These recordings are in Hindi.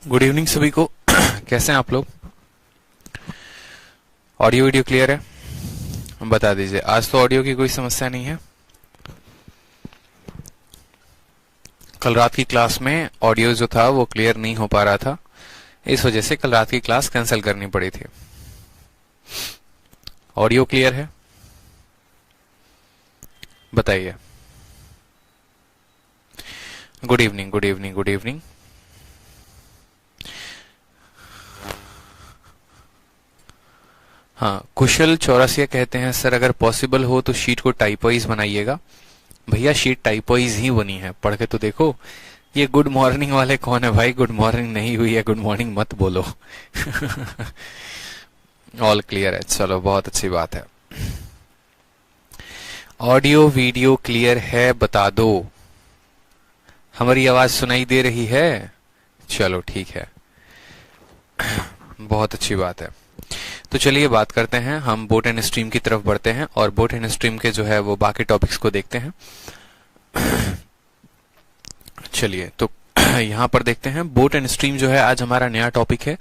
गुड इवनिंग सभी को। कैसे हैं आप लोग? ऑडियो वीडियो क्लियर है? बता दीजिए। आज तो ऑडियो की कोई समस्या नहीं है। कल रात की क्लास में ऑडियो जो था वो क्लियर नहीं हो पा रहा था, इस वजह से कल रात की क्लास कैंसिल करनी पड़ी थी। ऑडियो क्लियर है? बताइए। Good evening, good evening, good evening. हाँ, कुशल चौरसिया कहते हैं सर अगर पॉसिबल हो तो शीट को टाइपवाइज बनाइएगा। भैया शीट टाइपवाइज ही बनी है, पढ़ के तो देखो। ये गुड मॉर्निंग वाले कौन है भाई? गुड मॉर्निंग नहीं हुई है, गुड मॉर्निंग मत बोलो। ऑल क्लियर है, चलो बहुत अच्छी बात है। ऑडियो वीडियो क्लियर है बता दो। हमारी आवाज सुनाई दे रही है? चलो ठीक है, बहुत अच्छी बात है। तो चलिए बात करते हैं, हम बोट एंड स्ट्रीम की तरफ बढ़ते हैं और बोट एंड स्ट्रीम के जो है वो बाकी टॉपिक्स को देखते हैं। चलिए तो यहां पर देखते हैं बोट एंड स्ट्रीम जो है आज हमारा नया टॉपिक है।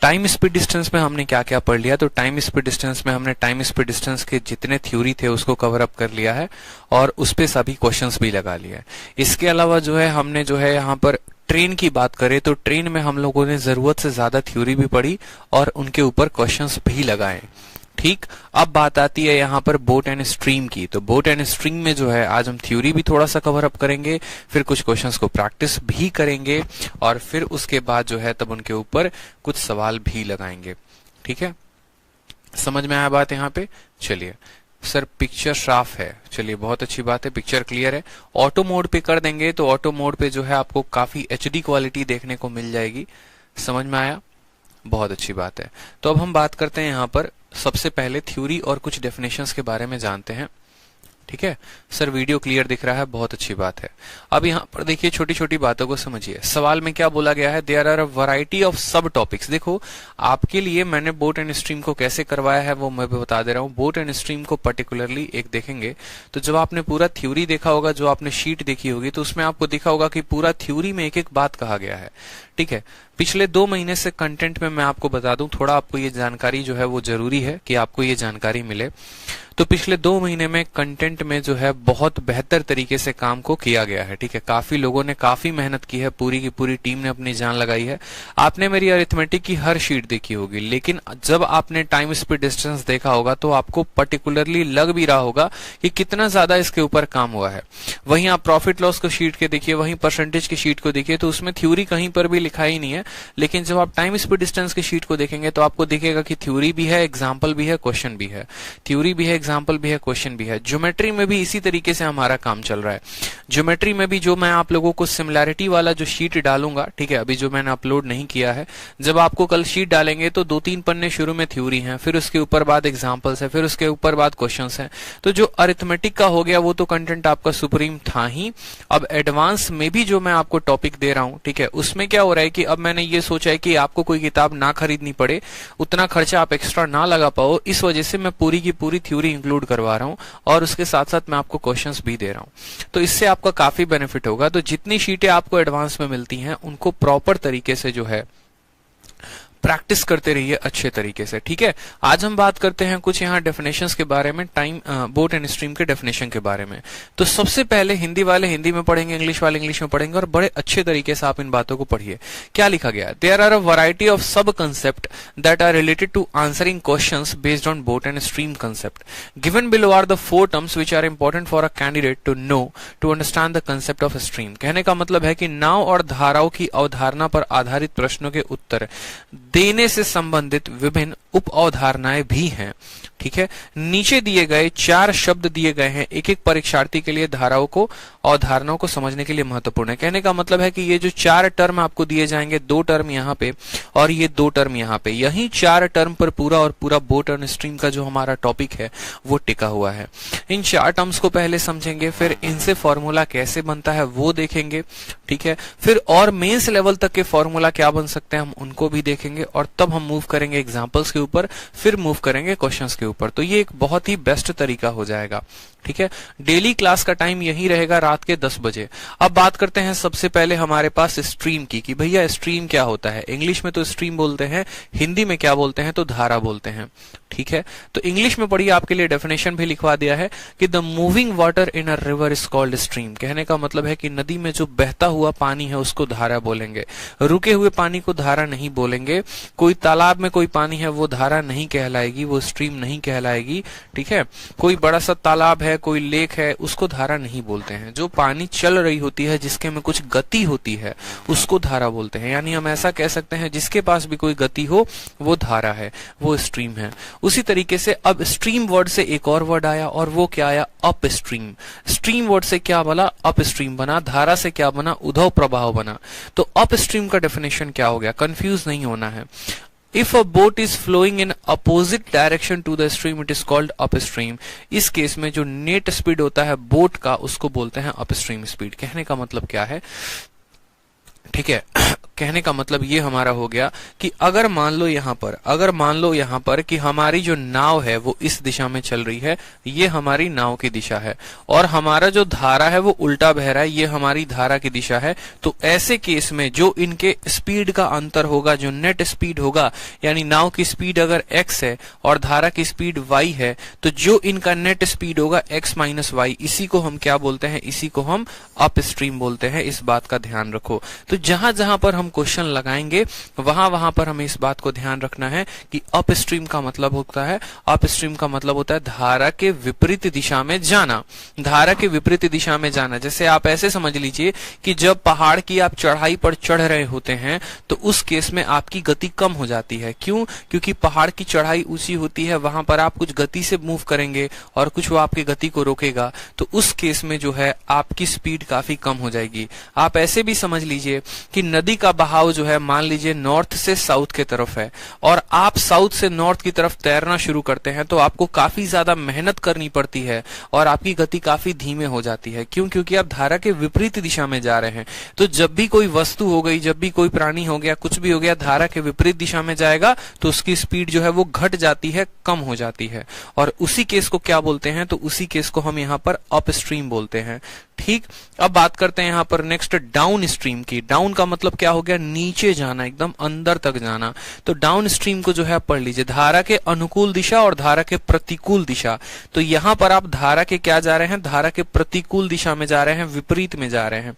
टाइम स्पीड डिस्टेंस में हमने क्या क्या पढ़ लिया? तो टाइम स्पीड डिस्टेंस में हमने टाइम स्पीड डिस्टेंस के जितने थ्योरी थे उसको कवर अप कर लिया है और उस पे सभी क्वेश्चंस भी लगा लिया है। इसके अलावा जो है हमने जो है यहाँ पर ट्रेन की बात करें तो ट्रेन में हम लोगों ने जरूरत से ज्यादा थ्योरी भी पढ़ी और उनके ऊपर क्वेश्चंस भी लगाए। ठीक, अब बात आती है यहाँ पर बोट एंड स्ट्रीम की। तो बोट एंड स्ट्रीम में जो है आज हम थ्योरी भी थोड़ा सा कवर अप करेंगे, फिर कुछ क्वेश्चंस को प्रैक्टिस भी करेंगे और फिर उसके बाद जो है तब उनके ऊपर कुछ सवाल भी लगाएंगे। ठीक है, समझ में आया बात यहाँ पे? चलिए सर पिक्चर साफ है, चलिए बहुत अच्छी बात है, पिक्चर क्लियर है। ऑटो मोड पे कर देंगे तो ऑटो मोड पे जो है आपको काफी एचडी क्वालिटी देखने को मिल जाएगी। समझ में आया? बहुत अच्छी बात है। तो अब हम बात करते हैं यहाँ पर सबसे पहले थ्योरी और कुछ डेफिनेशंस के बारे में जानते हैं। ठीक है सर, वीडियो क्लियर दिख रहा है, बहुत अच्छी बात है। अब यहाँ पर देखिए छोटी छोटी बातों को समझिए। सवाल में क्या बोला गया है? There are a variety of sub topics. देखो आपके लिए मैंने बोट एंड स्ट्रीम को कैसे करवाया है वो मैं बता दे रहा हूँ। बोट एंड स्ट्रीम को पर्टिकुलरली एक देखेंगे तो जब आपने पूरा थ्योरी देखा होगा, जो आपने शीट देखी होगी, तो उसमें आपको दिखा होगा कि पूरा थ्योरी में एक एक बात कहा गया है। ठीक है, पिछले 2 महीने से कंटेंट में मैं आपको बता दूं, थोड़ा आपको ये जानकारी जो है वो जरूरी है कि आपको ये जानकारी मिले। तो पिछले 2 महीने में कंटेंट में जो है बहुत बेहतर तरीके से काम को किया गया है। ठीक है, काफी लोगों ने काफी मेहनत की है, पूरी की पूरी टीम ने अपनी जान लगाई है। आपने मेरी अरिथमेटिक की हर शीट देखी होगी, लेकिन जब आपने टाइम स्पीड डिस्टेंस देखा होगा तो आपको पर्टिकुलरली लग भी रहा होगा कि कितना ज्यादा इसके ऊपर काम हुआ है। वहीं आप प्रॉफिट लॉस को शीट के देखिए, वहीं परसेंटेज की शीट को देखिए, तो उसमें थ्योरी कहीं पर भी लिखा ही नहीं है। लेकिन जब आप टाइम स्पीड डिस्टेंस की शीट को देखेंगे तो आपको दिखेगा कि थ्योरी भी है, एग्जाम्पल भी है, क्वेश्चन भी है। थ्योरी भी है, एग्जाम्पल भी है, क्वेश्चन भी है। ज्योमेट्री में भी इसी तरीके से हमारा काम चल रहा है। ज्योमेट्री में भी जो मैं आप लोगों को सिमिलैरिटी वाला जो शीट डालूंगा, ठीक है, अभी जो मैंने अपलोड नहीं किया है, जब आपको कल शीट डालेंगे तो 2-3 पन्ने शुरू में थ्योरी हैं, फिर उसके ऊपर बाद एग्जाम्पल्स है, फिर उसके ऊपर बाद क्वेश्चंस हैं। तो जो अरिथमेटिक का हो गया वो तो कंटेंट आपका सुप्रीम था ही। अब एडवांस में भी जो मैं आपको टॉपिक दे रहा हूं, ठीक है, उसमें क्या हो रहा है कि अब मैंने ये सोचा है कि आपको कोई किताब ना खरीदनी पड़े, उतना खर्चा आप एक्स्ट्रा ना लगा पाओ, इस वजह से मैं पूरी की पूरी थ्योरी इंक्लूड करवा रहा हूं और उसके साथ साथ मैं आपको क्वेश्चंस भी दे रहा हूं। तो इससे आपका काफी बेनिफिट होगा। तो जितनी शीटें आपको एडवांस में मिलती हैं उनको प्रॉपर तरीके से जो है प्रैक्टिस करते रहिए अच्छे तरीके से। ठीक है, आज हम बात करते हैं कुछ यहाँ डेफिनेशंस के बारे में, टाइम बोट एंड स्ट्रीम के डेफिनेशन के बारे में। तो सबसे पहले हिंदी वाले हिंदी में पढ़ेंगे, इंग्लिश वाले इंग्लिश में पढ़ेंगे और बड़े अच्छे तरीके से आप इन बातों को पढ़िए। क्या लिखा गया है? There are a variety of sub concept that are related to answering questions based on boat and stream concept. Given below are the 4 terms which are important for a candidate to know to understand the concept of stream. कहने का मतलब है कि नाव और धाराओं की अवधारणा पर आधारित प्रश्नों के उत्तर देने से संबंधित विभिन्न उप अवधारणाएं भी हैं। ठीक है, नीचे दिए गए 4 शब्द दिए गए हैं, एक एक परीक्षार्थी के लिए धाराओं को अवधारणाओं को समझने के लिए महत्वपूर्ण है। कहने का मतलब है कि ये जो 4 टर्म आपको दिए जाएंगे, 2 टर्म यहाँ पे और ये 2 टर्म यहाँ पे, यही 4 टर्म पर पूरा और पूरा बोट एंड स्ट्रीम का जो हमारा टॉपिक है वो टिका हुआ है। इन 4 टर्म्स को पहले समझेंगे, फिर इनसे फॉर्मूला कैसे बनता है वो देखेंगे। ठीक है, फिर और मेंस लेवल तक के फॉर्मूला क्या बन सकते हैं हम उनको भी देखेंगे और तब हम मूव करेंगे एग्जाम्पल्स के ऊपर, फिर मूव करेंगे क्वेश्चंस के ऊपर। तो ये एक बहुत ही बेस्ट तरीका हो जाएगा। ठीक है, डेली क्लास का टाइम यही रहेगा रात के 10 बजे। अब बात करते हैं सबसे पहले हमारे पास स्ट्रीम की, कि भैया स्ट्रीम क्या होता है। इंग्लिश में तो स्ट्रीम बोलते हैं, हिंदी में क्या बोलते हैं तो धारा बोलते हैं। ठीक है, तो इंग्लिश में पढ़िए, आपके लिए डेफिनेशन भी लिखवा दिया है कि the moving water in a river is called stream. कहने का मतलब है कि नदी में जो बहता हुआ पानी है उसको धारा बोलेंगे, रुके हुए पानी को धारा नहीं बोलेंगे। कोई तालाब में कोई पानी है वो धारा नहीं कहलाएगी, वो स्ट्रीम नहीं कहलाएगी। ठीक है, कोई बड़ा सा तालाब है, कोई लेक है, उसको धारा नहीं बोलते हैं। जो पानी चल रही होती है, जिसके में कुछ गति होती है, उसको धारा बोलते हैं। यानी हम ऐसा कह सकते हैं जिसके पास भी कोई गति हो वो धारा है, वो स्ट्रीम है। उसी तरीके से अब स्ट्रीम वर्ड से एक और वर्ड आया, और वो क्या आया, अप स्ट्रीम। स्ट्रीम वर्ड से क्या बना, अप स्ट्रीम बना। धारा से क्या बना, उद्धव प्रवाह बना। तो अप स्ट्रीम का डेफिनेशन क्या हो गया, कंफ्यूज नहीं होना है। If a boat is flowing in opposite direction to the stream, it is called upstream. इस केस में जो नेट स्पीड होता है बोट का, उसको बोलते हैं अपस्ट्रीम स्पीड। कहने का मतलब क्या है, ठीक है, कहने का मतलब ये हमारा हो गया कि अगर मान लो यहाँ पर कि हमारी जो नाव है वो इस दिशा में चल रही है, ये हमारी नाव की दिशा है, और हमारा जो धारा है वो उल्टा बह रहा है, ये हमारी धारा की दिशा है। तो ऐसे केस में जो इनके स्पीड का अंतर होगा, जो नेट स्पीड होगा, यानी नाव की स्पीड अगर x है और धारा की स्पीड y है, तो जो इनका नेट स्पीड होगा x माइनस वाई, इसी को हम क्या बोलते हैं, इसी को हम अप स्ट्रीम बोलते हैं। इस बात का ध्यान रखो। तो जहां जहां पर हम क्वेश्चन लगाएंगे वहां पर हमें इस बात को ध्यान रखना है कि अप स्ट्रीम का मतलब होता है, अप स्ट्रीम का मतलब होता है धारा के विपरीत दिशा में जाना। धारा के विपरीत दिशा में जाना, जैसे आप ऐसे समझ लीजिए कि जब पहाड़ की आप चढ़ाई पर चढ़ रहे होते हैं तो उस केस में आपकी गति कम हो जाती है। क्यों? क्योंकि पहाड़ की चढ़ाई ऊंची होती है, वहां पर आप कुछ गति से मूव करेंगे और कुछ वो आपकी गति को रोकेगा, तो उस केस में जो है आपकी स्पीड काफी कम हो जाएगी। आप ऐसे भी समझ लीजिए कि नदी का बहाव जो है, मान लीजिए नॉर्थ से साउथ की तरफ है, और आप साउथ से नॉर्थ की तरफ तैरना शुरू करते हैं, तो आपको काफी ज्यादा मेहनत करनी पड़ती है और आपकी गति काफी धीमे हो जाती है। क्यों? क्योंकि आप धारा के विपरीत दिशा में जा रहे हैं। तो जब भी कोई वस्तु हो गई, जब भी कोई प्राणी हो गया, कुछ भी हो गया, धारा के विपरीत दिशा में जाएगा तो उसकी स्पीड जो है वो घट जाती है, कम हो जाती है। और उसी केस को क्या बोलते हैं, तो उसी केस को हम यहाँ पर अप स्ट्रीम बोलते हैं। ठीक, अब बात करते हैं यहाँ पर नेक्स्ट डाउन स्ट्रीम की। डाउन का मतलब क्या हो गया, नीचे जाना, एकदम अंदर तक जाना। तो डाउन स्ट्रीम को जो है पढ़ लीजिए, धारा के अनुकूल दिशा और धारा के प्रतिकूल दिशा। तो यहाँ पर आप धारा के क्या जा रहे हैं, धारा के प्रतिकूल दिशा में जा रहे हैं, विपरीत में जा रहे हैं।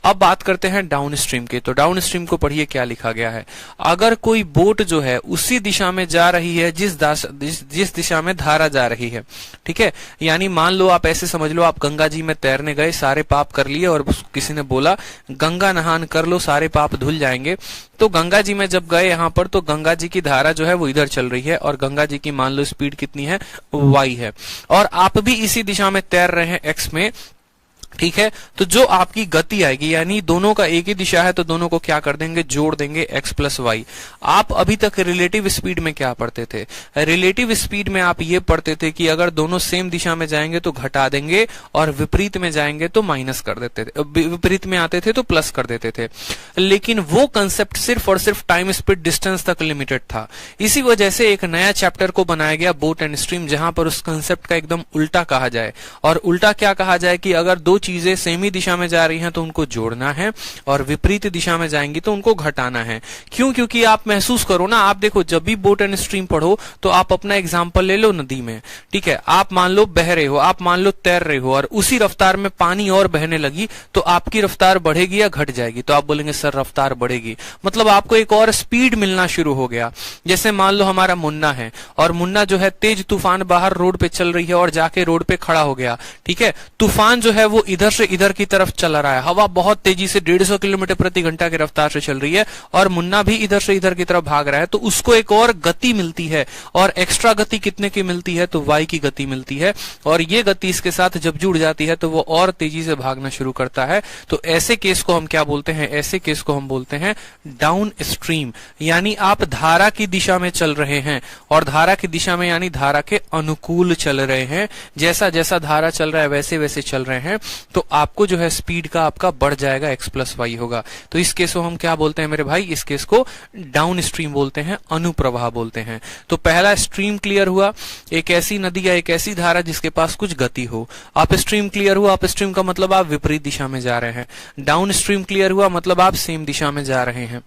अब बात करते हैं डाउन स्ट्रीम की। तो डाउन स्ट्रीम को पढ़िए क्या लिखा गया है। अगर कोई बोट जो है उसी दिशा में जा रही है जिस दिशा में धारा जा रही है, ठीक है, यानी मान लो आप ऐसे समझ लो, आप गंगा जी में तैरने गए, सारे पाप कर लिए, और किसी ने बोला गंगा नहान कर लो, सारे पाप धुल जाएंगे। तो गंगा जी में जब गए यहाँ पर, तो गंगा जी की धारा जो है वो इधर चल रही है, और गंगा जी की मान लो स्पीड कितनी है, y है, और आप भी इसी दिशा में तैर रहे हैं x में, ठीक है। तो जो आपकी गति आएगी, यानी दोनों का एक ही दिशा है, तो दोनों को क्या कर देंगे, जोड़ देंगे, x प्लस वाई। आप अभी तक रिलेटिव स्पीड में क्या पढ़ते थे, रिलेटिव स्पीड में आप ये पढ़ते थे कि अगर दोनों सेम दिशा में जाएंगे तो घटा देंगे, और विपरीत में जाएंगे तो माइनस कर देते थे, विपरीत में आते थे तो प्लस कर देते थे। लेकिन वो कंसेप्ट सिर्फ और सिर्फ टाइम स्पीड डिस्टेंस तक लिमिटेड था। इसी वजह से एक नया चैप्टर को बनाया गया, बोट एंड स्ट्रीम, जहां पर उस कंसेप्ट का एकदम उल्टा कहा जाए। और उल्टा क्या कहा जाए कि अगर दो चीजें सेम ही दिशा में जा रही हैं तो उनको जोड़ना है, और विपरीत दिशा में जाएंगी तो उनको घटाना है। क्यों? क्योंकि आप महसूस करो ना, आप देखो जब भी बोट एंड स्ट्रीम पढ़ो तो आप अपना एग्जांपल ले लो नदी में, ठीक है, आप मान लो बह रहे हो, आप मान लो तैर रहे हो, और उसी रफ्तार में पानी और बहने लगी, तो आपकी रफ्तार बढ़ेगी या घट जाएगी? तो आप बोलेंगे सर रफ्तार बढ़ेगी, मतलब आपको एक और स्पीड मिलना शुरू हो गया। जैसे मान लो हमारा मुन्ना है, और मुन्ना जो है तेज तूफान बाहर रोड पे चल रही है और जाके रोड पे खड़ा हो गया, ठीक है। तूफान जो है वो इधर से इधर की तरफ चला रहा है, हवा बहुत तेजी से 150 किलोमीटर प्रति घंटा की रफ्तार से चल रही है, और मुन्ना भी इधर से इधर की तरफ भाग रहा है, तो उसको एक और गति मिलती है, और एक्स्ट्रा गति कितने की मिलती है, तो वाई की गति मिलती है, और ये गति इसके साथ जब जुड़ जाती है तो वो और तेजी से भागना शुरू करता है। तो ऐसे केस को हम क्या बोलते हैं, ऐसे केस को हम बोलते हैं डाउन स्ट्रीम। यानी आप धारा की दिशा में चल रहे हैं, और धारा की दिशा में यानी धारा के अनुकूल चल रहे हैं, जैसा जैसा धारा चल रहा है वैसे वैसे चल रहे हैं, तो आपको जो है स्पीड का आपका बढ़ जाएगा, x प्लस वाई होगा। तो इस केस को हम क्या बोलते हैं मेरे भाई, इस केस को डाउन स्ट्रीम बोलते हैं, अनुप्रवाह बोलते हैं। तो पहला स्ट्रीम क्लियर हुआ, एक ऐसी नदी या एक ऐसी धारा जिसके पास कुछ गति हो। अप स्ट्रीम क्लियर हुआ, अप स्ट्रीम का मतलब आप विपरीत दिशा में जा रहे हैं। डाउन स्ट्रीम क्लियर हुआ मतलब आप सेम दिशा में जा रहे हैं,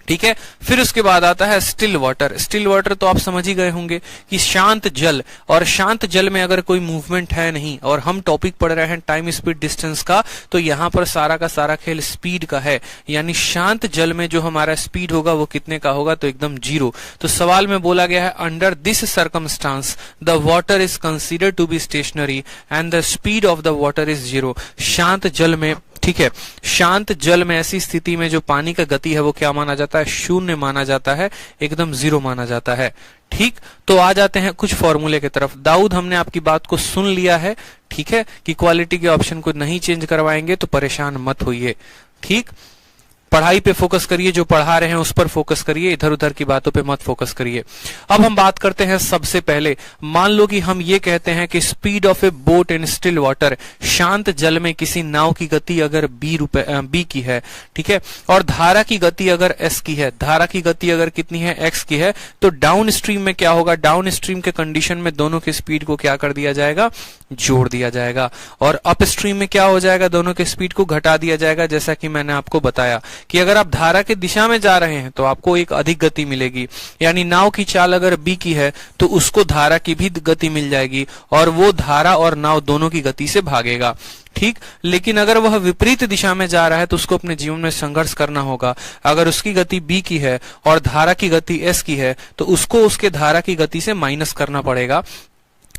ठीक है। फिर उसके बाद आता है स्टिल वाटर। स्टिल वाटर तो आप समझ ही गए होंगे कि शांत जल, और शांत जल में अगर कोई मूवमेंट है नहीं, और हम टॉपिक पढ़ रहे हैं टाइम स्पीड डिस्टेंस का, तो यहां पर सारा का सारा खेल स्पीड का है। यानी शांत जल में जो हमारा स्पीड होगा वो कितने का होगा, तो एकदम 0। तो सवाल में बोला गया है under this circumstance the water is considered to be stationary and the speed of the water is 0। शांत जल में, ठीक है, शांत जल में ऐसी स्थिति में जो पानी का गति है वो क्या माना जाता है, 0 माना जाता है, एकदम 0 माना जाता है, ठीक। तो आ जाते हैं कुछ फॉर्मूले की तरफ। दाऊद, हमने आपकी बात को सुन लिया है, ठीक है, कि क्वालिटी के ऑप्शन को नहीं चेंज करवाएंगे, तो परेशान मत होइए, ठीक। पढ़ाई पे फोकस करिए, जो पढ़ा रहे हैं उस पर फोकस करिए, इधर उधर की बातों पे मत फोकस करिए। अब हम बात करते हैं सबसे पहले, मान लो कि हम ये कहते हैं कि speed of A boat in still water, शांत जल में किसी नाव की गति अगर b की है, ठीक है, और धारा की गति अगर s की है, धारा की गति अगर कितनी है, x की है, तो डाउन स्ट्रीम में क्या होगा, डाउन स्ट्रीम के कंडीशन में दोनों की स्पीड को क्या कर दिया जाएगा, जोड़ दिया जाएगा। और अप स्ट्रीम में क्या हो जाएगा, दोनों के स्पीड को घटा दिया जाएगा। जैसा कि मैंने आपको बताया कि अगर आप धारा की दिशा में जा रहे हैं तो आपको एक अधिक गति मिलेगी, यानी नाव की चाल अगर b की है तो उसको धारा की भी गति मिल जाएगी, और वो धारा और नाव दोनों की गति से भागेगा, ठीक। लेकिन अगर वह विपरीत दिशा में जा रहा है तो उसको अपने जीवन में संघर्ष करना होगा। अगर उसकी गति b की है और धारा की गति s की है तो उसको उसके धारा की गति से माइनस करना पड़ेगा,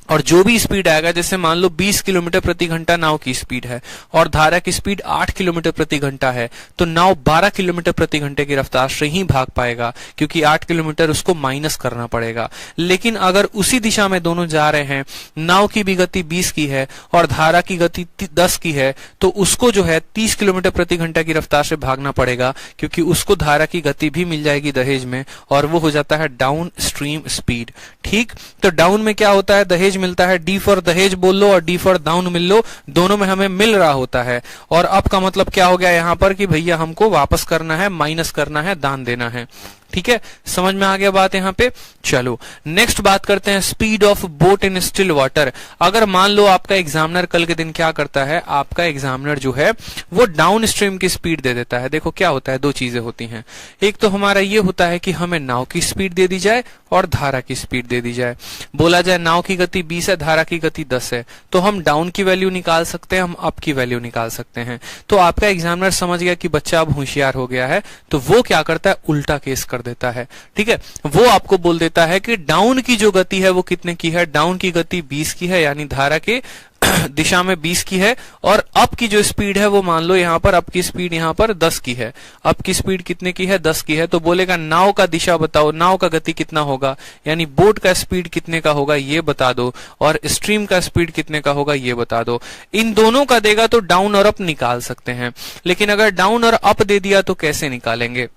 और जो भी स्पीड आएगा, जैसे मान लो 20 किलोमीटर प्रति घंटा नाव की स्पीड है और धारा की स्पीड 8 किलोमीटर प्रति घंटा है, तो नाव 12 किलोमीटर प्रति घंटे की रफ्तार से ही भाग पाएगा, क्योंकि 8 किलोमीटर उसको माइनस करना पड़ेगा। लेकिन अगर उसी दिशा में दोनों जा रहे हैं, नाव की भी गति 20 की है और धारा की गति 10 की है, तो उसको जो है 30 किलोमीटर प्रति घंटा की रफ्तार से भागना पड़ेगा, क्योंकि उसको धारा की गति भी मिल जाएगी दहेज में, और वो हो जाता है डाउन स्ट्रीम स्पीड, ठीक। तो डाउन में क्या होता है, दहेज मिलता है, डी फॉर दहेज बोल लो और डी फॉर डाउन मिल लो, दोनों में हमें मिल रहा होता है। और अब का मतलब क्या हो गया यहाँ पर कि भैया हमको वापस करना है, माइनस करना है, दान देना है, ठीक है। समझ में आ गया बात यहाँ पे। चलो नेक्स्ट बात करते हैं speed of boat in still water. अगर मान लो आपका एग्जामिनर कल के दिन क्या करता है, आपका एग्जामिनर जो है वो डाउन स्ट्रीम की स्पीड दे देता है। देखो क्या होता है, दो चीजें होती हैं। एक तो हमारा ये होता है कि हमें नाव की स्पीड दे दी जाए और धारा की स्पीड दे दी जाए। बोला जाए नाव की गति 20 है, धारा की गति 10 है, तो हम डाउन की वैल्यू निकाल सकते हैं, हम अप की वैल्यू निकाल सकते हैं। तो आपका एग्जामिनर समझ गया कि बच्चा अब होशियार हो गया है, तो वो क्या करता है, उल्टा केस कर देता है, ठीक है। वो आपको बोल देता है कि डाउन की जो गति है वो कितने की है, डाउन की गति 20 की है, यानी धारा के दिशा में 20 की है, और अप की जो स्पीड है वो मान लो यहाँ पर अप की स्पीड यहाँ पर 10 की है। अप की स्पीड कितने की है, 10 की है। तो बोलेगा नाव का दिशा बताओ, नाव का गति कितना होगा, यानी बोट का स्पीड कितने का होगा ये बता दो, और स्ट्रीम का स्पीड कितने का होगा ये बता दो। इन दोनों का देगा तो डाउन और अप निकाल सकते हैं, लेकिन अगर डाउन और अप दे दिया तो कैसे निकालेंगे,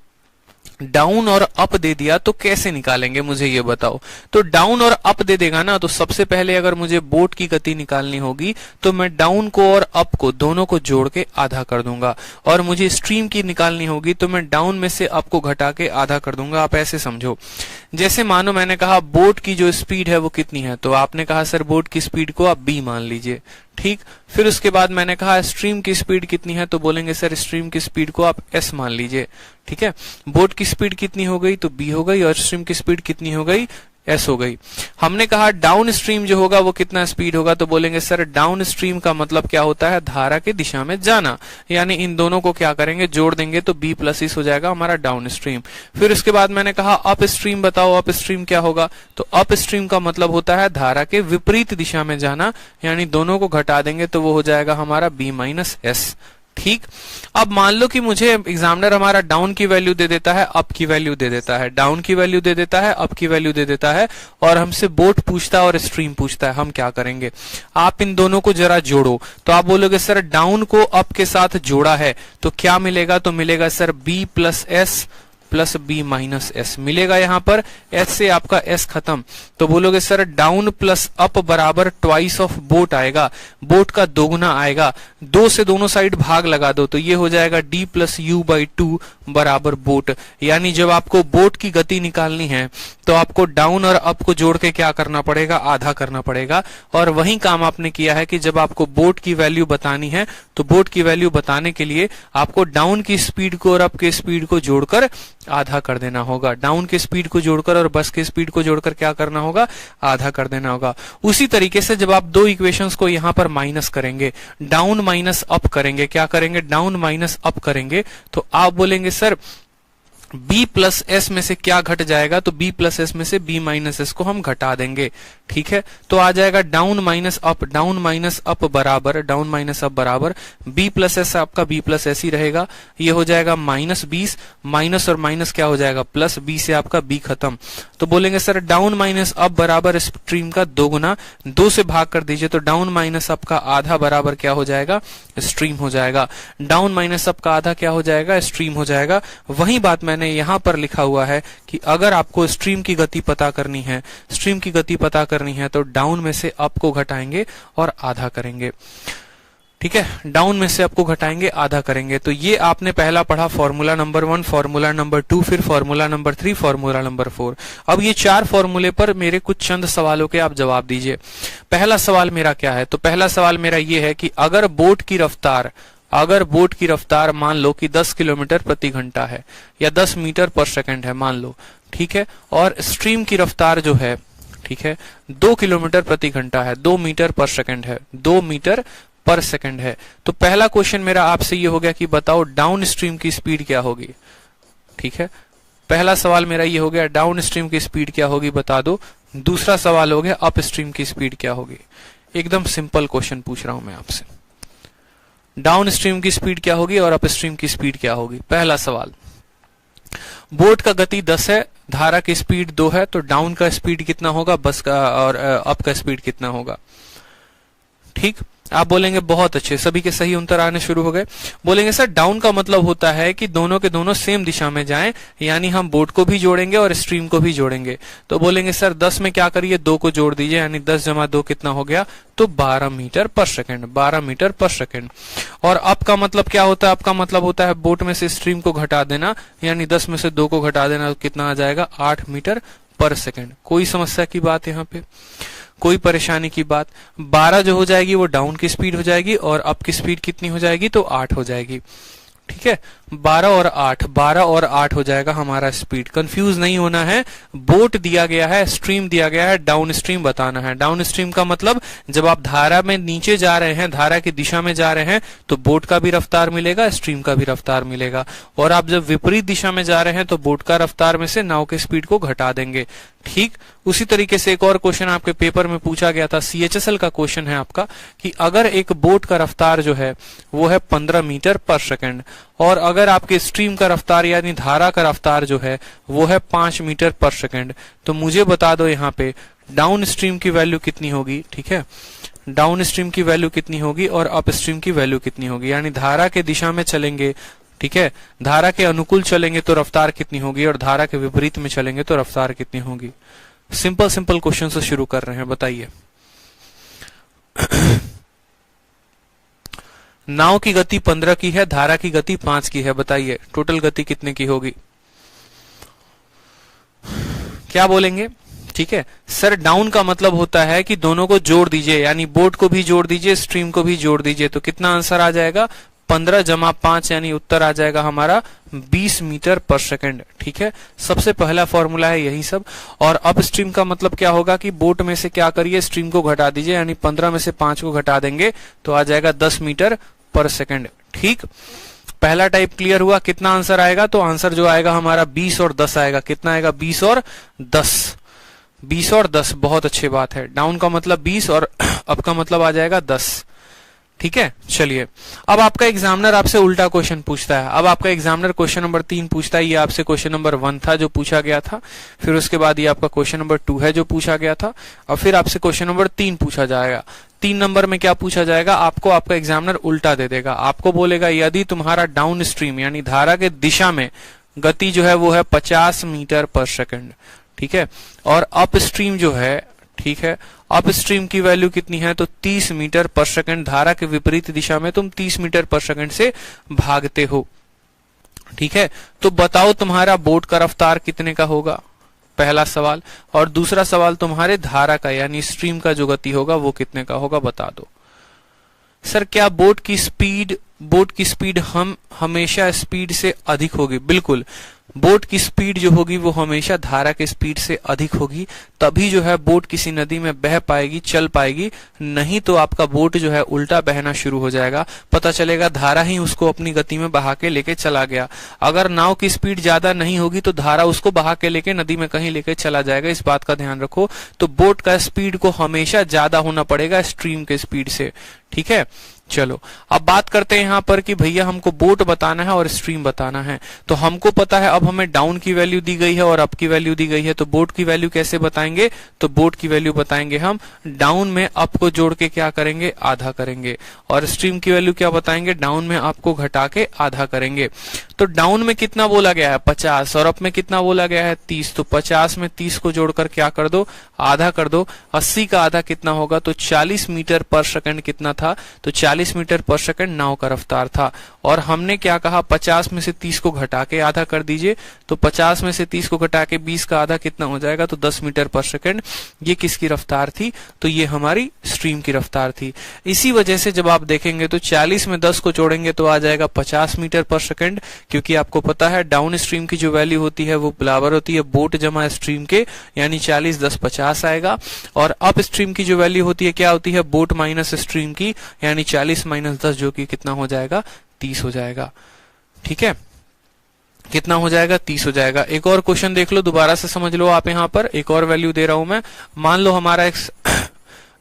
डाउन और अप दे दिया तो कैसे निकालेंगे मुझे ये बताओ। तो डाउन और अप दे देगा ना, तो सबसे पहले अगर मुझे बोट की गति निकालनी होगी तो मैं डाउन को और अप को दोनों को जोड़ के आधा कर दूंगा, और मुझे स्ट्रीम की निकालनी होगी तो मैं डाउन में से अप को घटा के आधा कर दूंगा। आप ऐसे समझो, जैसे मानो मैंने कहा बोट की जो स्पीड है वो कितनी है, तो आपने कहा सर बोट की स्पीड को आप b मान लीजिए, ठीक। फिर उसके बाद मैंने कहा स्ट्रीम की स्पीड कितनी है, तो बोलेंगे सर स्ट्रीम की स्पीड को आप s मान लीजिए, ठीक है। बोट की स्पीड कितनी हो गई, तो b हो गई, और स्ट्रीम की स्पीड कितनी हो गई, s हो गई। हमने कहा डाउन स्ट्रीम जो होगा वो कितना स्पीड होगा, तो बोलेंगे सर डाउन स्ट्रीम का मतलब क्या होता है, धारा के दिशा में जाना, यानी इन दोनों को क्या करेंगे, जोड़ देंगे तो b प्लस इस हो जाएगा हमारा डाउन स्ट्रीम। फिर उसके बाद मैंने कहा अप स्ट्रीम बताओ, अप स्ट्रीम क्या होगा, तो अप स्ट्रीम का मतलब होता है धारा के विपरीत दिशा में जाना, यानी दोनों को घटा देंगे तो वो हो जाएगा हमारा b माइनस s, ठीक। अब मान लो कि मुझे एग्जामिनर हमारा डाउन की वैल्यू दे देता है, अप की वैल्यू दे देता है, डाउन की वैल्यू दे देता है, अप की वैल्यू दे देता है, और हमसे बोट पूछता है और स्ट्रीम पूछता है। हम क्या करेंगे, आप इन दोनों को जरा जोड़ो, तो आप बोलोगे सर डाउन को अप के साथ जोड़ा है तो क्या मिलेगा, तो मिलेगा sir b plus s plus B minus S मिलेगा। यहाँ पर एस से आपका एस खत्म, तो बोलोगे सर डाउन प्लस अप बराबर ट्वाइस ऑफ बोट आएगा, बोट का दोगुना आएगा। दो से दोनों साइड भाग लगा दो तो ये हो जाएगा D plus you by two बराबर बोट। यानी जब आपको बोट की गति निकालनी है तो आपको डाउन और अप को जोड़ के क्या करना पड़ेगा, आधा करना पड़ेगा। और वही काम आपने किया है कि जब आपको बोट की वैल्यू बतानी है तो बोट की वैल्यू बताने के लिए आपको डाउन की स्पीड को और अप के स्पीड को जोड़कर आधा कर देना होगा। डाउन के स्पीड को जोड़कर और बस के स्पीड को जोड़कर क्या करना होगा, आधा कर देना होगा। उसी तरीके से जब आप दो इक्वेशंस को यहां पर माइनस करेंगे, डाउन माइनस अप करेंगे, क्या करेंगे, डाउन माइनस अप करेंगे, तो आप बोलेंगे सर b प्लस एस में से क्या घट जाएगा, तो b प्लस एस में से b माइनस एस को हम घटा देंगे। ठीक है, तो आ जाएगा down minus up, down minus up बराबर, डाउन माइनस अप बराबर b प्लस एस, आपका b प्लस एस ही रहेगा। ये हो जाएगा माइनस 20, माइनस और माइनस क्या हो जाएगा, प्लस b से आपका b खत्म। तो बोलेंगे सर डाउन माइनस अप बराबर स्ट्रीम का दोगुना, 2 से भाग कर दीजिए तो डाउन माइनस अप का आधा बराबर क्या हो जाएगा, स्ट्रीम हो जाएगा। डाउन माइनस अप का आधा क्या हो जाएगा, स्ट्रीम हो जाएगा। वही बात मैंने यहां पर लिखा हुआ है कि अगर आपको स्ट्रीम की गति पता करनी है, स्ट्रीम की गति पता करनी है तो डाउन में से अप को घटाएंगे और आधा करेंगे। ठीक है, डाउन में से अप को घटाएंगे, आधा करेंगे। तो ये आपने पहला पढ़ा फॉर्मूला नंबर 1, फॉर्मूला नंबर 2, फिर फॉर्मूला नंबर 3, फॉर्मूला नंबर 4। अब ये 4 फॉर्मूले पर मेरे कुछ चंद सवालों के आप जवाब दीजिए। पहला सवाल मेरा क्या है, तो पहला सवाल मेरा ये है कि अगर बोट की रफ्तार मान लो कि 10 किलोमीटर प्रति घंटा है या 10 मीटर पर सेकंड है मान लो, ठीक है, और स्ट्रीम की रफ्तार जो है, ठीक है, 2 किलोमीटर प्रति घंटा है, 2 मीटर पर सेकंड है, 2 मीटर पर सेकंड है। तो पहला क्वेश्चन मेरा आपसे ये हो गया कि बताओ डाउन स्ट्रीम की स्पीड क्या होगी। ठीक है, पहला सवाल मेरा ये हो गया डाउन स्ट्रीम की स्पीड क्या होगी बता दो। दूसरा सवाल हो गया अप स्ट्रीम की स्पीड क्या होगी। एकदम सिंपल क्वेश्चन पूछ रहा हूं मैं आपसे, डाउन स्ट्रीम की स्पीड क्या होगी और अप स्ट्रीम की स्पीड क्या होगी। पहला सवाल, बोट का गति 10 है, धारा की स्पीड 2 है, तो डाउन का स्पीड कितना होगा, बस का, और अप का स्पीड कितना होगा। ठीक, आप बोलेंगे बहुत अच्छे, सभी के सही उत्तर आने शुरू हो गए। बोलेंगे सर डाउन का मतलब होता है कि दोनों के दोनों सेम दिशा में जाएं, यानी हम बोट को भी जोड़ेंगे और स्ट्रीम को भी जोड़ेंगे। तो बोलेंगे सर 10 में क्या करिए, 2 को जोड़ दीजिए, यानी 10 जमा 2 कितना हो गया, तो 12 मीटर पर सेकंड, 12 मीटर पर सेकंड। और अप का मतलब क्या होता है, अप का मतलब होता है बोट में से स्ट्रीम को घटा देना, यानी 10 में से 2 को घटा देना, तो कितना आ जाएगा, 8 मीटर पर सेकंड। कोई समस्या की बात यहाँ पे, कोई परेशानी की बात। 12 जो हो जाएगी वो डाउन की स्पीड हो जाएगी और अप की स्पीड कितनी हो जाएगी, तो 8 हो जाएगी। ठीक है, 12 और 8 हो जाएगा हमारा स्पीड। कंफ्यूज नहीं होना है, बोट दिया गया है, स्ट्रीम दिया गया है, डाउन स्ट्रीम बताना है। डाउन स्ट्रीम का मतलब जब आप धारा में नीचे जा रहे हैं, धारा की दिशा में जा रहे हैं, तो बोट का भी रफ्तार मिलेगा, स्ट्रीम का भी रफ्तार मिलेगा। और आप जब विपरीत दिशा में जा रहे हैं तो बोट का रफ्तार में से नाव के स्पीड को घटा देंगे। ठीक, उसी तरीके से एक और क्वेश्चन आपके पेपर में पूछा गया था, CHSL का क्वेश्चन है आपका, कि अगर एक बोट का रफ्तार जो है वो है 15 मीटर पर सेकंड और अगर आपके स्ट्रीम का रफ्तार यानी धारा का रफ्तार जो है वो है 5 मीटर पर सेकंड, तो मुझे बता दो यहाँ पे डाउन स्ट्रीम की वैल्यू कितनी होगी। ठीक है, डाउन स्ट्रीम की वैल्यू कितनी होगी और अप स्ट्रीम की वैल्यू कितनी होगी। यानी धारा के दिशा में चलेंगे, ठीक है, धारा के अनुकूल चलेंगे तो रफ्तार कितनी होगी और धारा के विपरीत में चलेंगे तो रफ्तार कितनी होगी। सिंपल सिंपल क्वेश्चन से शुरू कर रहे हैं, बताइए। नाव की गति 15 की है, धारा की गति 5 की है, बताइए टोटल गति कितने की होगी। क्या बोलेंगे, ठीक है सर डाउन का मतलब होता है कि दोनों को जोड़ दीजिए, यानी बोट को भी जोड़ दीजिए, स्ट्रीम को भी जोड़ दीजिए, तो कितना आंसर आ जाएगा, 15 जमा 5, यानी उत्तर आ जाएगा हमारा 20 मीटर पर सेकंड। ठीक है, सबसे पहला फॉर्मूला है यही सब। और अप स्ट्रीम का मतलब क्या होगा कि बोट में से क्या करिए, स्ट्रीम को घटा दीजिए, यानी 15 में से 5 को घटा देंगे तो आ जाएगा 10 मीटर पर सेकंड। ठीक, पहला टाइप क्लियर हुआ। कितना आंसर आएगा, तो आंसर जो आएगा हमारा 20 और 10 आएगा। कितना आएगा, 20 और 10, 20 और 10, बहुत अच्छी बात है। डाउन का मतलब 20 और अप का मतलब आ जाएगा 10। ठीक है, चलिए अब आपका एग्जामिनर आपसे उल्टा क्वेश्चन पूछता है। अब आपका एग्जामिनर क्वेश्चन नंबर 3 पूछता है, ये आपसे क्वेश्चन नंबर 1 था जो पूछा गया था, फिर उसके बाद ये आपका क्वेश्चन नंबर 2 है जो पूछा गया था, और फिर आपसे क्वेश्चन नंबर 3 पूछा जाएगा। 3 नंबर में क्या पूछा जाएगा, आपको आपका एग्जामिनर उल्टा दे देगा। आपको बोलेगा यदि तुम्हारा डाउन स्ट्रीम यानी धारा के दिशा में गति जो है वो है 50 मीटर पर सेकंड, ठीक है। और अप स्ट्रीम जो है, ठीक है, अप स्ट्रीम की वैल्यू कितनी है, तो 30 मीटर पर सेकंड। धारा के विपरीत दिशा में तुम 30 मीटर पर सेकंड से भागते हो, ठीक है। तो बताओ तुम्हारा बोट का रफ्तार कितने का होगा, पहला सवाल। और दूसरा सवाल तुम्हारे धारा का यानी स्ट्रीम का जो गति होगा वो कितने का होगा, बता दो। सर क्या बोट की स्पीड हम हमेशा स्पीड से अधिक होगी? बिल्कुल, बोट की स्पीड जो होगी वो हमेशा धारा के स्पीड से अधिक होगी, तभी जो है बोट किसी नदी में बह पाएगी, चल पाएगी। नहीं तो आपका बोट जो है उल्टा बहना शुरू हो जाएगा, पता चलेगा धारा ही उसको अपनी गति में बहा के लेके चला गया। अगर नाव की स्पीड ज्यादा नहीं होगी तो धारा उसको बहा के लेके नदी में कहीं लेके चला जाएगा, इस बात का ध्यान रखो। तो बोट का स्पीड को हमेशा ज्यादा होना पड़ेगा स्ट्रीम के स्पीड से, ठीक है। चलो अब बात करते हैं यहाँ पर कि भैया हमको बोट बताना है और स्ट्रीम बताना है। तो हमको पता है, अब हमें डाउन की वैल्यू दी गई है और अप की वैल्यू दी गई है, तो बोट की वैल्यू कैसे बताएंगे, तो बोट की वैल्यू बताएंगे हम डाउन में अप को जोड़ के क्या करेंगे, आधा करेंगे। और स्ट्रीम की वैल्यू क्या बताएंगे, डाउन में अप को घटा के आधा करेंगे। तो डाउन में कितना बोला गया है, 50, और अप में कितना बोला गया है, 30। तो 50 में 30 को जोड़कर क्या कर दो, आधा कर दो। 80 का आधा कितना होगा, तो 40 मीटर पर सेकंड कितना था, तो 40 मीटर पर सेकंड नाव का रफ्तार था। और हमने क्या कहा, 50 में से 30 को घटा के आधा कर दीजिए। तो 50 में से 30 को घटा के 20 का आधा कितना हो जाएगा, तो 10 मीटर पर सेकंड। ये किसकी रफ्तार थी, तो ये हमारी स्ट्रीम की रफ्तार थी। इसी वजह से जब आप देखेंगे तो 40 में 10 को जोड़ेंगे तो आ जाएगा 50 मीटर पर सेकंड, क्योंकि आपको पता है डाउन स्ट्रीम की जो वैल्यू होती है वो बराबर होती है बोट जमा स्ट्रीम के, यानी 40 10 50 आएगा। और अप स्ट्रीम की जो वैल्यू होती है क्या होती है, बोट माइनस स्ट्रीम की, यानी 40 माइनस 10 जो कि कितना हो जाएगा, 30 हो जाएगा, ठीक है। कितना हो जाएगा, 30 हो जाएगा। एक और क्वेश्चन देख लो, दोबारा से समझ लो आप, यहाँ पर एक और वैल्यू दे रहा हूं मैं। मान लो हमारा एक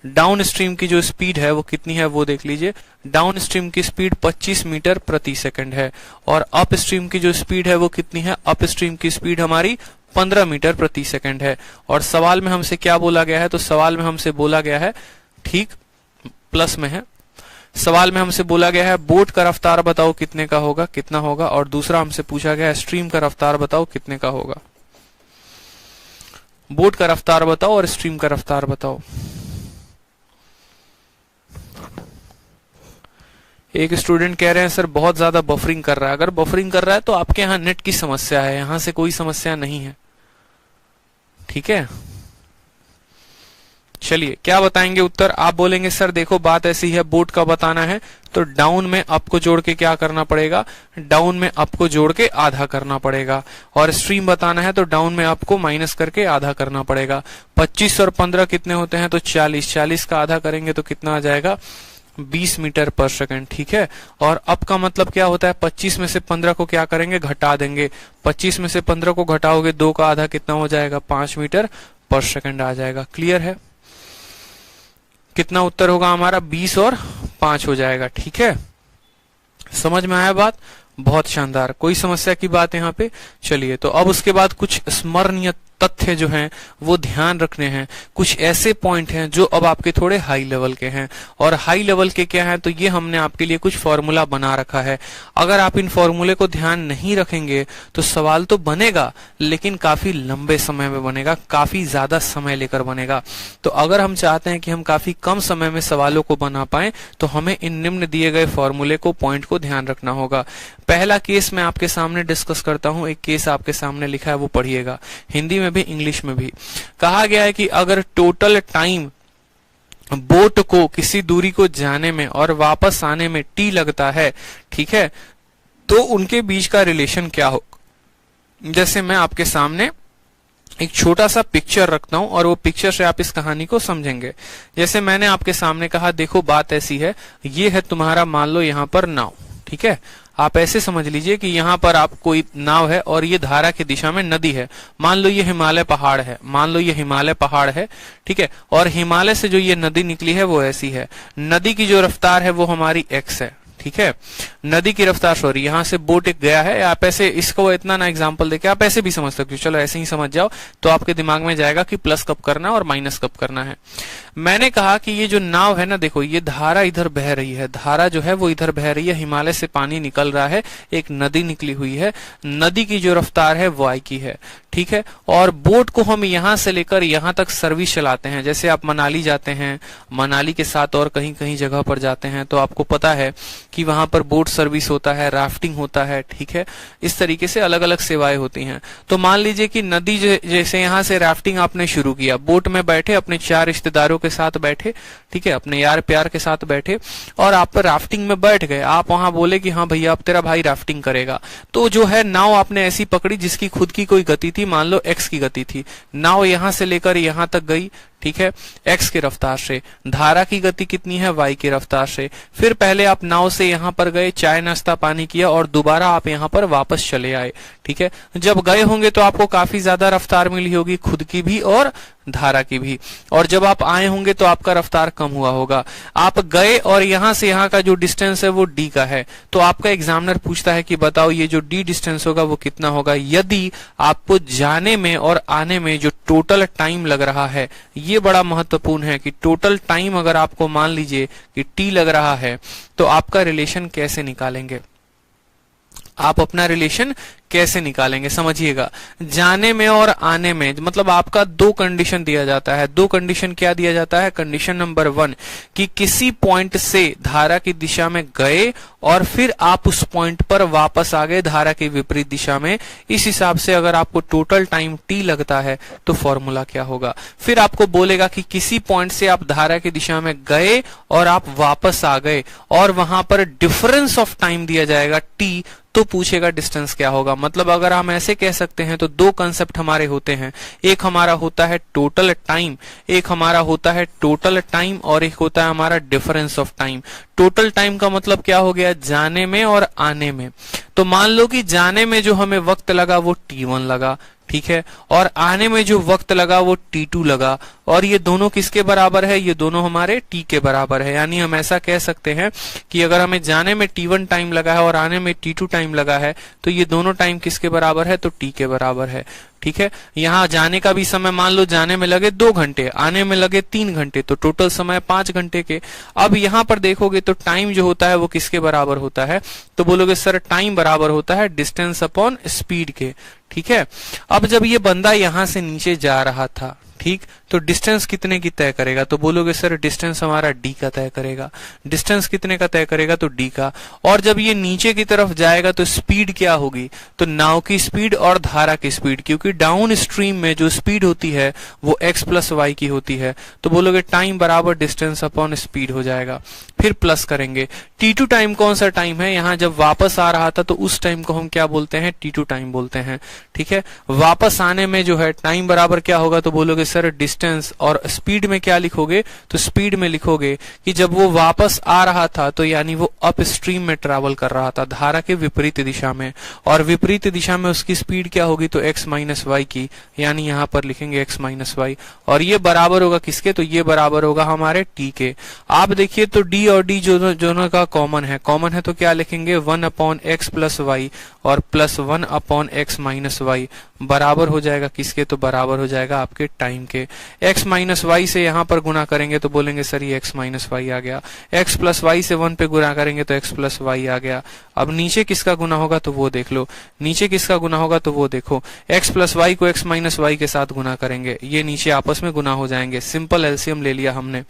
डाउन स्ट्रीम की जो स्पीड है वो कितनी है, वो देख लीजिए। डाउन स्ट्रीम की स्पीड 25 मीटर प्रति सेकंड है। और अप स्ट्रीम की जो स्पीड है वो कितनी है, अप स्ट्रीम की स्पीड हमारी 15 मीटर प्रति सेकंड है। और सवाल में हमसे क्या बोला गया है, तो सवाल में हमसे बोला गया है, ठीक प्लस में है, सवाल में हमसे बोला गया है बोट का रफ्तार बताओ कितने का होगा, कितना होगा। और दूसरा हमसे पूछा गया है स्ट्रीम का रफ्तार बताओ कितने का होगा। बोट का रफ्तार बताओ और स्ट्रीम का रफ्तार बताओ। एक स्टूडेंट कह रहे हैं सर बहुत ज्यादा बफरिंग कर रहा है। अगर बफरिंग कर रहा है तो आपके यहाँ नेट की समस्या है, यहां से कोई समस्या नहीं है, ठीक है। चलिए क्या बताएंगे उत्तर, आप बोलेंगे सर देखो बात ऐसी है, बोट का बताना है तो डाउन में अप को जोड़ के क्या करना पड़ेगा, डाउन में अप को जोड़ के आधा करना पड़ेगा। और स्ट्रीम बताना है तो डाउन में अप को माइनस करके आधा करना पड़ेगा। 25 और 15 कितने होते हैं, तो 40, 40 का आधा करेंगे तो कितना आ जाएगा, 20 मीटर पर सेकंड, ठीक है। और अप का मतलब क्या होता है, 25 में से 15 को क्या करेंगे, घटा देंगे। 25 में से 15 को घटाओगे 2 का आधा कितना हो जाएगा, 5 मीटर पर सेकंड आ जाएगा। क्लियर है, कितना उत्तर होगा हमारा, 20 और 5 हो जाएगा, ठीक है। समझ में आया बात, बहुत शानदार, कोई समस्या की बात यहाँ पे। चलिए तो अब उसके बाद कुछ स्मरणीय तथ्य जो हैं वो ध्यान रखने हैं। कुछ ऐसे पॉइंट हैं जो अब आपके थोड़े हाई लेवल के हैं। और हाई लेवल के क्या हैं, तो ये हमने आपके लिए कुछ फॉर्मूला बना रखा है। अगर आप इन फॉर्मूले को ध्यान नहीं रखेंगे तो सवाल तो बनेगा लेकिन काफी लंबे समय में बनेगा, काफी ज्यादा समय लेकर बनेगा। तो अगर हम चाहते हैं कि हम काफी कम समय में सवालों को बना पाए तो हमें इन निम्न दिए गए फॉर्मूले को, पॉइंट को ध्यान रखना होगा। पहला केस मैं आपके सामने डिस्कस करता हूं, एक केस आपके सामने लिखा है वो पढ़िएगा, हिंदी में भी इंग्लिश में भी। कहा गया है कि अगर टोटल टाइम बोट को किसी दूरी को जाने में और वापस आने में टी लगता है, ठीक है, तो उनके बीच का रिलेशन क्या हो। जैसे मैं आपके सामने एक छोटा सा पिक्चर रखता हूं और वो पिक्चर से आप इस कहानी को समझेंगे। जैसे मैंने आपके सामने कहा देखो बात ऐसी है, ये है तुम्हारा मान लो यहाँ पर नाव, ठीक है। आप ऐसे समझ लीजिए कि यहाँ पर आप कोई नाव है और ये धारा की दिशा में नदी है। मान लो ये हिमालय पहाड़ है, मान लो ये हिमालय पहाड़ है, ठीक है। और हिमालय से जो ये नदी निकली है वो ऐसी है। नदी की जो रफ्तार है वो हमारी x है, ठीक है, नदी की रफ्तार सॉरी, यहां से बोट एक गया है, आप ऐसे इसको इतना ना एग्जांपल देके आप ऐसे भी समझ सकते हो, चलो ऐसे ही समझ जाओ तो आपके दिमाग में जाएगा कि प्लस कब करना है और माइनस कब करना है। मैंने कहा कि ये जो नाव है ना, देखो ये धारा इधर बह रही है, धारा जो है वो इधर बह रही है, हिमालय से पानी निकल रहा है, एक नदी निकली हुई है, नदी की जो रफ्तार है वो आई की है, ठीक है। और बोट को हम यहां से लेकर यहां तक सर्विस चलाते हैं, जैसे आप मनाली जाते हैं, मनाली के साथ और कहीं कहीं जगह पर जाते हैं तो आपको पता है कि वहां पर बोट सर्विस होता है, राफ्टिंग होता है, ठीक है। इस तरीके से अलग अलग सेवाएं होती हैं। तो मान लीजिए कि नदी जैसे यहां से राफ्टिंग आपने शुरू किया, बोट में बैठे अपने 4 रिश्तेदारों के साथ बैठे, ठीक है, अपने यार प्यार के साथ बैठे और आप राफ्टिंग में बैठ गए, आप वहां बोले कि हाँ भैया अब तेरा भाई राफ्टिंग करेगा, तो जो है नाव आपने ऐसी पकड़ी जिसकी खुद की कोई गति थी, मान लो x की गति थी, नाव यहां से लेकर यहां तक गई, ठीक है, x की रफ्तार से, धारा की गति कितनी है, y की रफ्तार से। फिर पहले आप नाव से यहां पर गए, चाय नाश्ता पानी किया और दोबारा आप यहां पर वापस चले आए, ठीक है। जब गए होंगे तो आपको काफी ज्यादा रफ्तार मिली होगी, खुद की भी और धारा की भी, और जब आप आए होंगे तो आपका रफ्तार कम हुआ होगा। आप गए और यहां से यहां का जो डिस्टेंस है वो d का है, तो आपका एग्जामिनर पूछता है कि बताओ ये जो d डिस्टेंस होगा वो कितना होगा। यदि आपको जाने में और आने में जो टोटल टाइम लग रहा है, ये बड़ा महत्वपूर्ण है कि टोटल टाइम अगर आपको मान लीजिए कि t लग रहा है तो आपका रिलेशन कैसे निकालेंगे, आप अपना रिलेशन कैसे निकालेंगे, समझिएगा। जाने में और आने में मतलब आपका 2 कंडीशन दिया जाता है। 2 कंडीशन क्या दिया जाता है, कंडीशन नंबर 1 कि किसी पॉइंट से धारा की दिशा में गए और फिर आप उस पॉइंट पर वापस आ गए धारा की विपरीत दिशा में। इस हिसाब से अगर आपको टोटल टाइम t लगता है तो फॉर्मूला क्या होगा। फिर आपको बोलेगा कि किसी पॉइंट से आप धारा की दिशा में गए और आप वापस आ गए और वहां पर डिफरेंस ऑफ टाइम दिया जाएगा t, तो पूछेगा डिस्टेंस क्या होगा। मतलब अगर हम ऐसे कह सकते हैं तो 2 कंसेप्ट हमारे होते हैं, एक हमारा होता है टोटल टाइम, एक हमारा होता है टोटल टाइम और एक होता है हमारा difference of time. Total time का मतलब क्या हो गया, जाने में और आने में। तो मान लो कि जाने में जो हमें वक्त लगा वो t1 लगा, ठीक है, और आने में जो वक्त लगा वो t2 लगा, और ये दोनों किसके बराबर है, ये दोनों हमारे t के बराबर है। यानी हम ऐसा कह सकते हैं कि अगर हमें जाने में t1 टाइम लगा है और आने में t2 टाइम लगा है तो ये दोनों टाइम किसके बराबर है, तो t के बराबर है, ठीक है। यहाँ जाने का भी समय मान लो जाने में लगे 2 घंटे, आने में लगे 3 घंटे, तो टोटल समय 5 घंटे के। अब यहाँ पर देखोगे तो टाइम जो होता है वो किसके बराबर होता है, तो बोलोगे सर टाइम बराबर होता है डिस्टेंस अपॉन स्पीड के, ठीक है। अब जब ये बंदा यहां से नीचे जा रहा था, ठीक, तो डिस्टेंस कितने की तय करेगा, तो बोलोगे सर डिस्टेंस हमारा d का तय करेगा। डिस्टेंस कितने का तय करेगा, तो d का। और जब ये नीचे की तरफ जाएगा तो स्पीड क्या होगी, तो नाव की स्पीड और धारा की स्पीड, क्योंकि डाउन स्ट्रीम में जो स्पीड होती है वो x प्लस वाई की होती है, तो बोलोगे टाइम बराबर डिस्टेंस अपॉन स्पीड हो जाएगा। फिर प्लस करेंगे, t2 टाइम कौन सा टाइम है, यहाँ जब वापस आ रहा था तो उस टाइम को हम क्या बोलते हैं, t2 टाइम बोलते हैं, ठीक है। वापस आने में जो है टाइम बराबर क्या होगा, तो बोलोगे सर डिस्टेंस, और स्पीड में क्या लिखोगे, तो स्पीड में लिखोगे कि जब वो वापस आ रहा था तो यानी वो अप स्ट्रीम में ट्रैवल कर रहा था, धारा के विपरीत दिशा में, और विपरीत दिशा में उसकी स्पीड क्या होगी, तो x माइनस वाई की, यानी यहाँ पर लिखेंगे x माइनस वाई, और ये बराबर होगा किसके, तो ये बराबर होगा हमारे t के। आप देखिए तो d और d दोनों का कॉमन है तो क्या लिखेंगे 1 अपॉन x प्लस वाई और plus 1 upon x minus Y बराबर हो जाएगा किसके, तो बराबर हो जाएगा आपके टाइम के। x माइनस वाई से यहाँ पर गुना करेंगे तो बोलेंगे सर ये x माइनस वाई आ गया, x प्लस वाई से 1 पे गुना करेंगे तो x प्लस वाई आ गया। अब नीचे किसका गुना होगा तो वो देख लो, नीचे किसका गुना होगा तो वो देखो, x प्लस वाई को x माइनस वाई के साथ गुना करेंगे, ये नीचे आपस में गुना हो जाएंगे, सिंपल एलसीएम ले लिया हमने,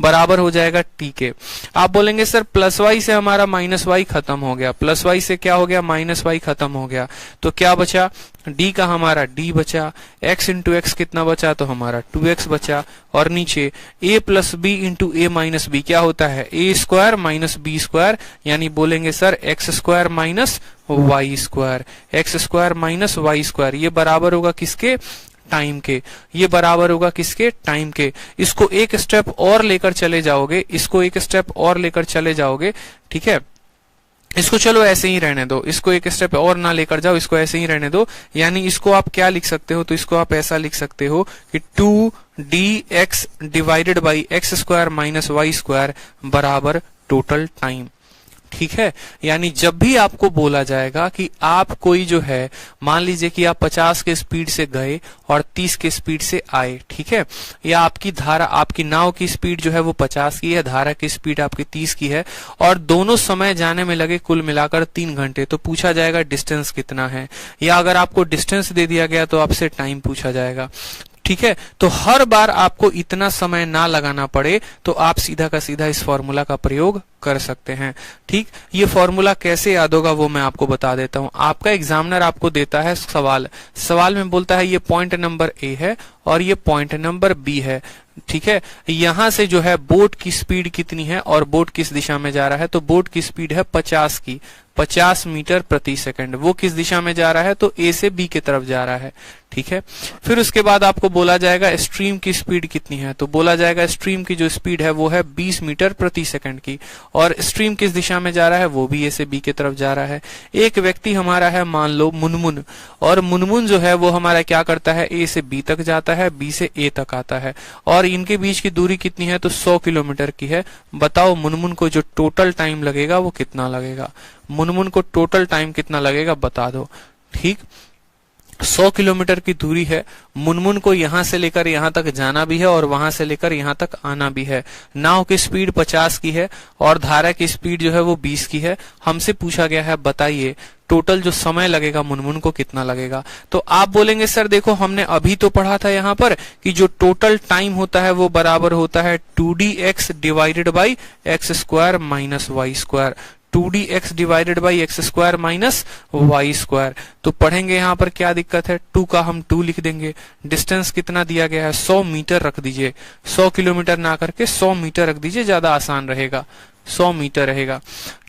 बराबर हो जाएगा t के। आप बोलेंगे सर प्लस वाई से हमारा माइनस वाई खत्म हो गया, प्लस वाई से क्या हो गया, माइनस वाई खत्म हो गया, तो क्या बचा, d का हमारा d बचा, x इंटू एक्स कितना बचा, तो हमारा 2x बचा, और नीचे a plus B into A minus B क्या होता है, a square minus B square, यानी बोलेंगे sir x square minus Y square, x square minus Y square, ये बराबर होगा किसके, टाइम के, ये बराबर होगा किसके, टाइम के। इसको एक स्टेप और लेकर चले जाओगे, इसको एक स्टेप और लेकर चले जाओगे, ठीक है, इसको चलो ऐसे ही रहने दो, इसको एक स्टेप और ना लेकर जाओ, इसको ऐसे ही रहने दो, यानी इसको आप क्या लिख सकते हो, तो इसको आप ऐसा लिख सकते हो कि 2dx divided by X square minus Y square बराबर टोटल टाइम, ठीक है, यानी जब भी आपको बोला जाएगा कि आप कोई जो है, मान लीजिए कि आप 50 के स्पीड से गए और 30 के स्पीड से आए, ठीक है, या आपकी धारा, आपकी नाव की स्पीड जो है वो 50 की है, धारा की स्पीड आपकी 30 की है, और दोनों समय जाने में लगे कुल मिलाकर 3 घंटे, तो पूछा जाएगा डिस्टेंस कितना है, या अगर आपको डिस्टेंस दे दिया गया तो आपसे टाइम पूछा जाएगा। ठीक है, तो हर बार आपको इतना समय ना लगाना पड़े तो आप सीधा का सीधा इस फॉर्मूला का प्रयोग कर सकते हैं। ठीक, ये फॉर्मूला कैसे याद होगा वो मैं आपको बता देता हूं। आपका एग्जामिनर आपको देता है सवाल में बोलता है ये पॉइंट नंबर ए है और ये पॉइंट नंबर बी है। ठीक है, यहां से जो है बोट की स्पीड कितनी है और बोट किस दिशा में जा रहा है, तो बोट की स्पीड है 50 की, 50 मीटर प्रति सेकंड। वो किस दिशा में जा रहा है, तो ए से बी की तरफ जा रहा है। ठीक है, फिर उसके बाद आपको बोला जाएगा स्ट्रीम की स्पीड कितनी है, तो बोला जाएगा स्ट्रीम की जो स्पीड है वो है 20 मीटर प्रति सेकंड की, और स्ट्रीम किस दिशा में जा रहा है, वो भी ए से बी की तरफ जा रहा है। एक व्यक्ति हमारा है मान लो मुनमुन, और मुनमुन जो है वो हमारा क्या करता है, ए से बी तक जाता है, बी से ए तक आता है, और इनके बीच की दूरी कितनी है, तो 100 किलोमीटर की है। बताओ मुनमुन को जो टोटल टाइम लगेगा वो कितना लगेगा, मुनमुन को टोटल टाइम कितना लगेगा बता दो। ठीक, 100 किलोमीटर की दूरी है, मुनमुन को यहां से लेकर यहां तक जाना भी है और वहां से लेकर यहां तक आना भी है। नाव की स्पीड 50 की है और धारा की स्पीड जो है वो 20 की है। हमसे पूछा गया है बताइए टोटल जो समय लगेगा मुनमुन को कितना लगेगा। तो आप बोलेंगे सर देखो हमने अभी तो पढ़ा था यहाँ पर कि जो टोटल टाइम होता है वो बराबर होता है 2dx divided by X square minus Y square, 2dx divided by X square minus Y square. तो पढ़ेंगे यहाँ पर क्या दिक्कत है, 2 का हम 2 लिख देंगे। डिस्टेंस कितना दिया गया है, 100 मीटर रख दीजिए, 100 किलोमीटर ना करके 100 मीटर रख दीजिए, ज्यादा आसान रहेगा, 100 मीटर रहेगा।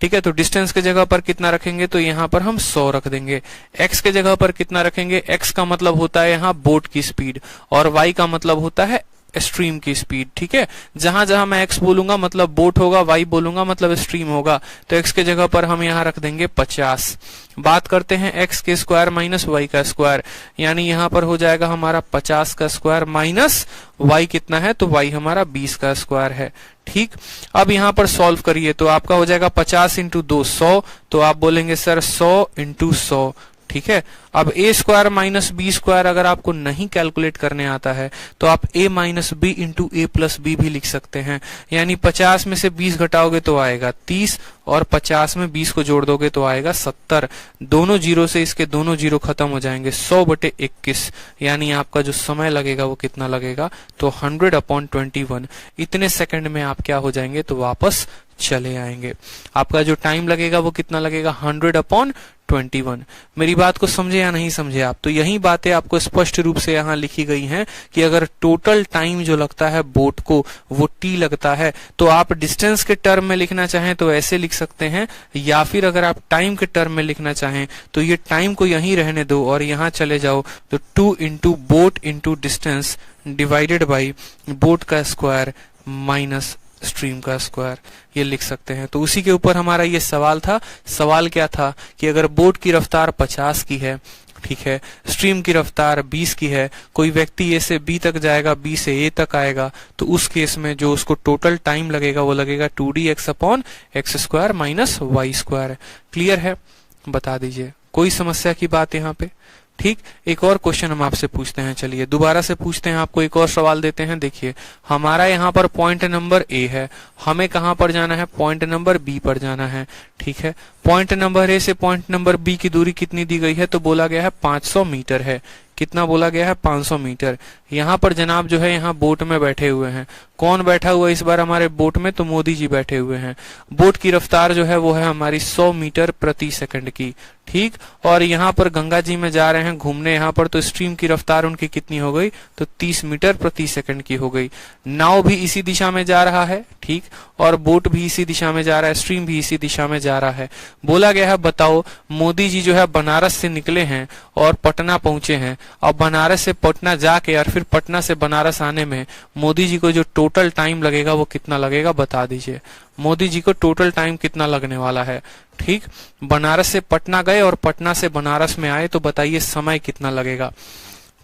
ठीक है, तो डिस्टेंस के जगह पर कितना रखेंगे, तो यहाँ पर हम 100 रख देंगे। x के जगह पर कितना रखेंगे, x का मतलब होता है यहाँ बोट की स्पीड और y का मतलब होता है स्ट्रीम की स्पीड। ठीक है, जहां जहां मैं x बोलूंगा मतलब बोट होगा, y बोलूंगा मतलब स्ट्रीम होगा, तो x के जगह पर हम यहां रख देंगे 50। बात करते हैं x के स्क्वायर माइनस y का स्क्वायर, यानी यहां पर हो जाएगा हमारा 50 का स्क्वायर माइनस y कितना है, तो y हमारा 20 का स्क्वायर है। ठीक, अब यहां पर सॉल्व करिए तो आपका हो जाएगा 50 इंटू 2 100, तो आप बोलेंगे सर 100 इंटू 100। ठीक है, अब ए स्क्वायर माइनस बी स्क्वायर अगर आपको नहीं कैलकुलेट करने आता है तो आप a minus B into A plus B भी लिख सकते हैं, यानी 50 में से 20 घटाओगे तो आएगा 30 और 50 में 20 को जोड़ दोगे तो आएगा 70। दोनों जीरो से इसके दोनों जीरो खत्म हो जाएंगे, 100/21, यानी आपका जो समय लगेगा वो कितना लगेगा, तो 100/21। इतने सेकंड में आप क्या हो जाएंगे, तो वापस चले आएंगे। आपका जो टाइम लगेगा वो कितना लगेगा, 100/21। मेरी बात को समझे या नहीं समझे आप, तो यही बातें आपको स्पष्ट रूप से यहाँ लिखी गई हैं कि अगर टोटल टाइम जो लगता है बोट को वो t लगता है, तो आप डिस्टेंस के टर्म में लिखना चाहें तो ऐसे लिख सकते हैं, या फिर अगर आप टाइम के टर्म में लिखना चाहें तो ये टाइम को यहीं रहने दो और यहाँ चले जाओ, तो 2 into boat into distance divided by boat का स्क्वायर माइनस स्ट्रीम का स्क्वायर, ये लिख सकते हैं। तो उसी के ऊपर हमारा ये सवाल था। सवाल क्या था कि अगर बोट की रफ्तार 50 की है, ठीक है, स्ट्रीम की रफ्तार 20 की है, कोई व्यक्ति ए से बी तक जाएगा, बी से ए तक आएगा, तो उस केस में जो उसको टोटल टाइम लगेगा वो लगेगा 2dx/x square minus Y square. Clear है, बता दीजिए कोई समस्या की बात यहाँ पे। ठीक, एक और क्वेश्चन हम आपसे पूछते हैं, चलिए दोबारा से पूछते हैं, आपको एक और सवाल देते हैं। देखिए हमारा यहाँ पर पॉइंट नंबर ए है, हमें कहाँ पर जाना है, पॉइंट नंबर बी पर जाना है। ठीक है, पॉइंट नंबर ए से पॉइंट नंबर बी की दूरी कितनी दी गई है, तो बोला गया है 500 मीटर है। कितना बोला गया है, 500 मीटर। यहाँ पर जनाब जो है यहाँ बोट में बैठे हुए हैं, कौन बैठा हुआ है इस बार हमारे बोट में, तो मोदी जी बैठे हुए हैं। बोट की रफ्तार जो है वो है हमारी 100 मीटर प्रति सेकंड की। ठीक, और यहाँ पर गंगा जी में जा रहे हैं घूमने यहाँ पर, तो स्ट्रीम की रफ्तार उनकी कितनी हो गई, तो 30 मीटर प्रति सेकंड की हो गई। नाव भी इसी दिशा में जा रहा है, ठीक, और बोट भी इसी दिशा में जा रहा है, स्ट्रीम भी इसी दिशा में जा रहा है। बोला गया है बताओ मोदी जी जो है बनारस से निकले हैं और पटना पहुंचे हैं, अब बनारस से पटना जाके और फिर पटना से बनारस आने में मोदी जी को जो टोटल टाइम लगेगा वो कितना लगेगा, बता दीजिए। मोदी जी को टोटल टाइम कितना लगने वाला है। ठीक, बनारस से पटना गए और पटना से बनारस में आए, तो बताइए समय कितना लगेगा।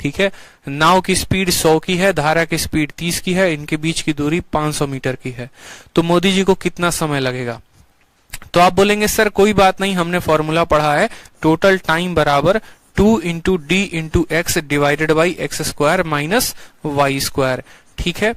ठीक है, नाव की स्पीड 100 की है, धारा की स्पीड 30 की है, इनके बीच की दूरी 500 मीटर की है, तो मोदी जी को कितना समय लगेगा। तो आप बोलेंगे सर कोई बात नहीं, हमने फॉर्मूला पढ़ा है, टोटल टाइम बराबर 2 into D into X divided by X square minus Y square. ठीक है,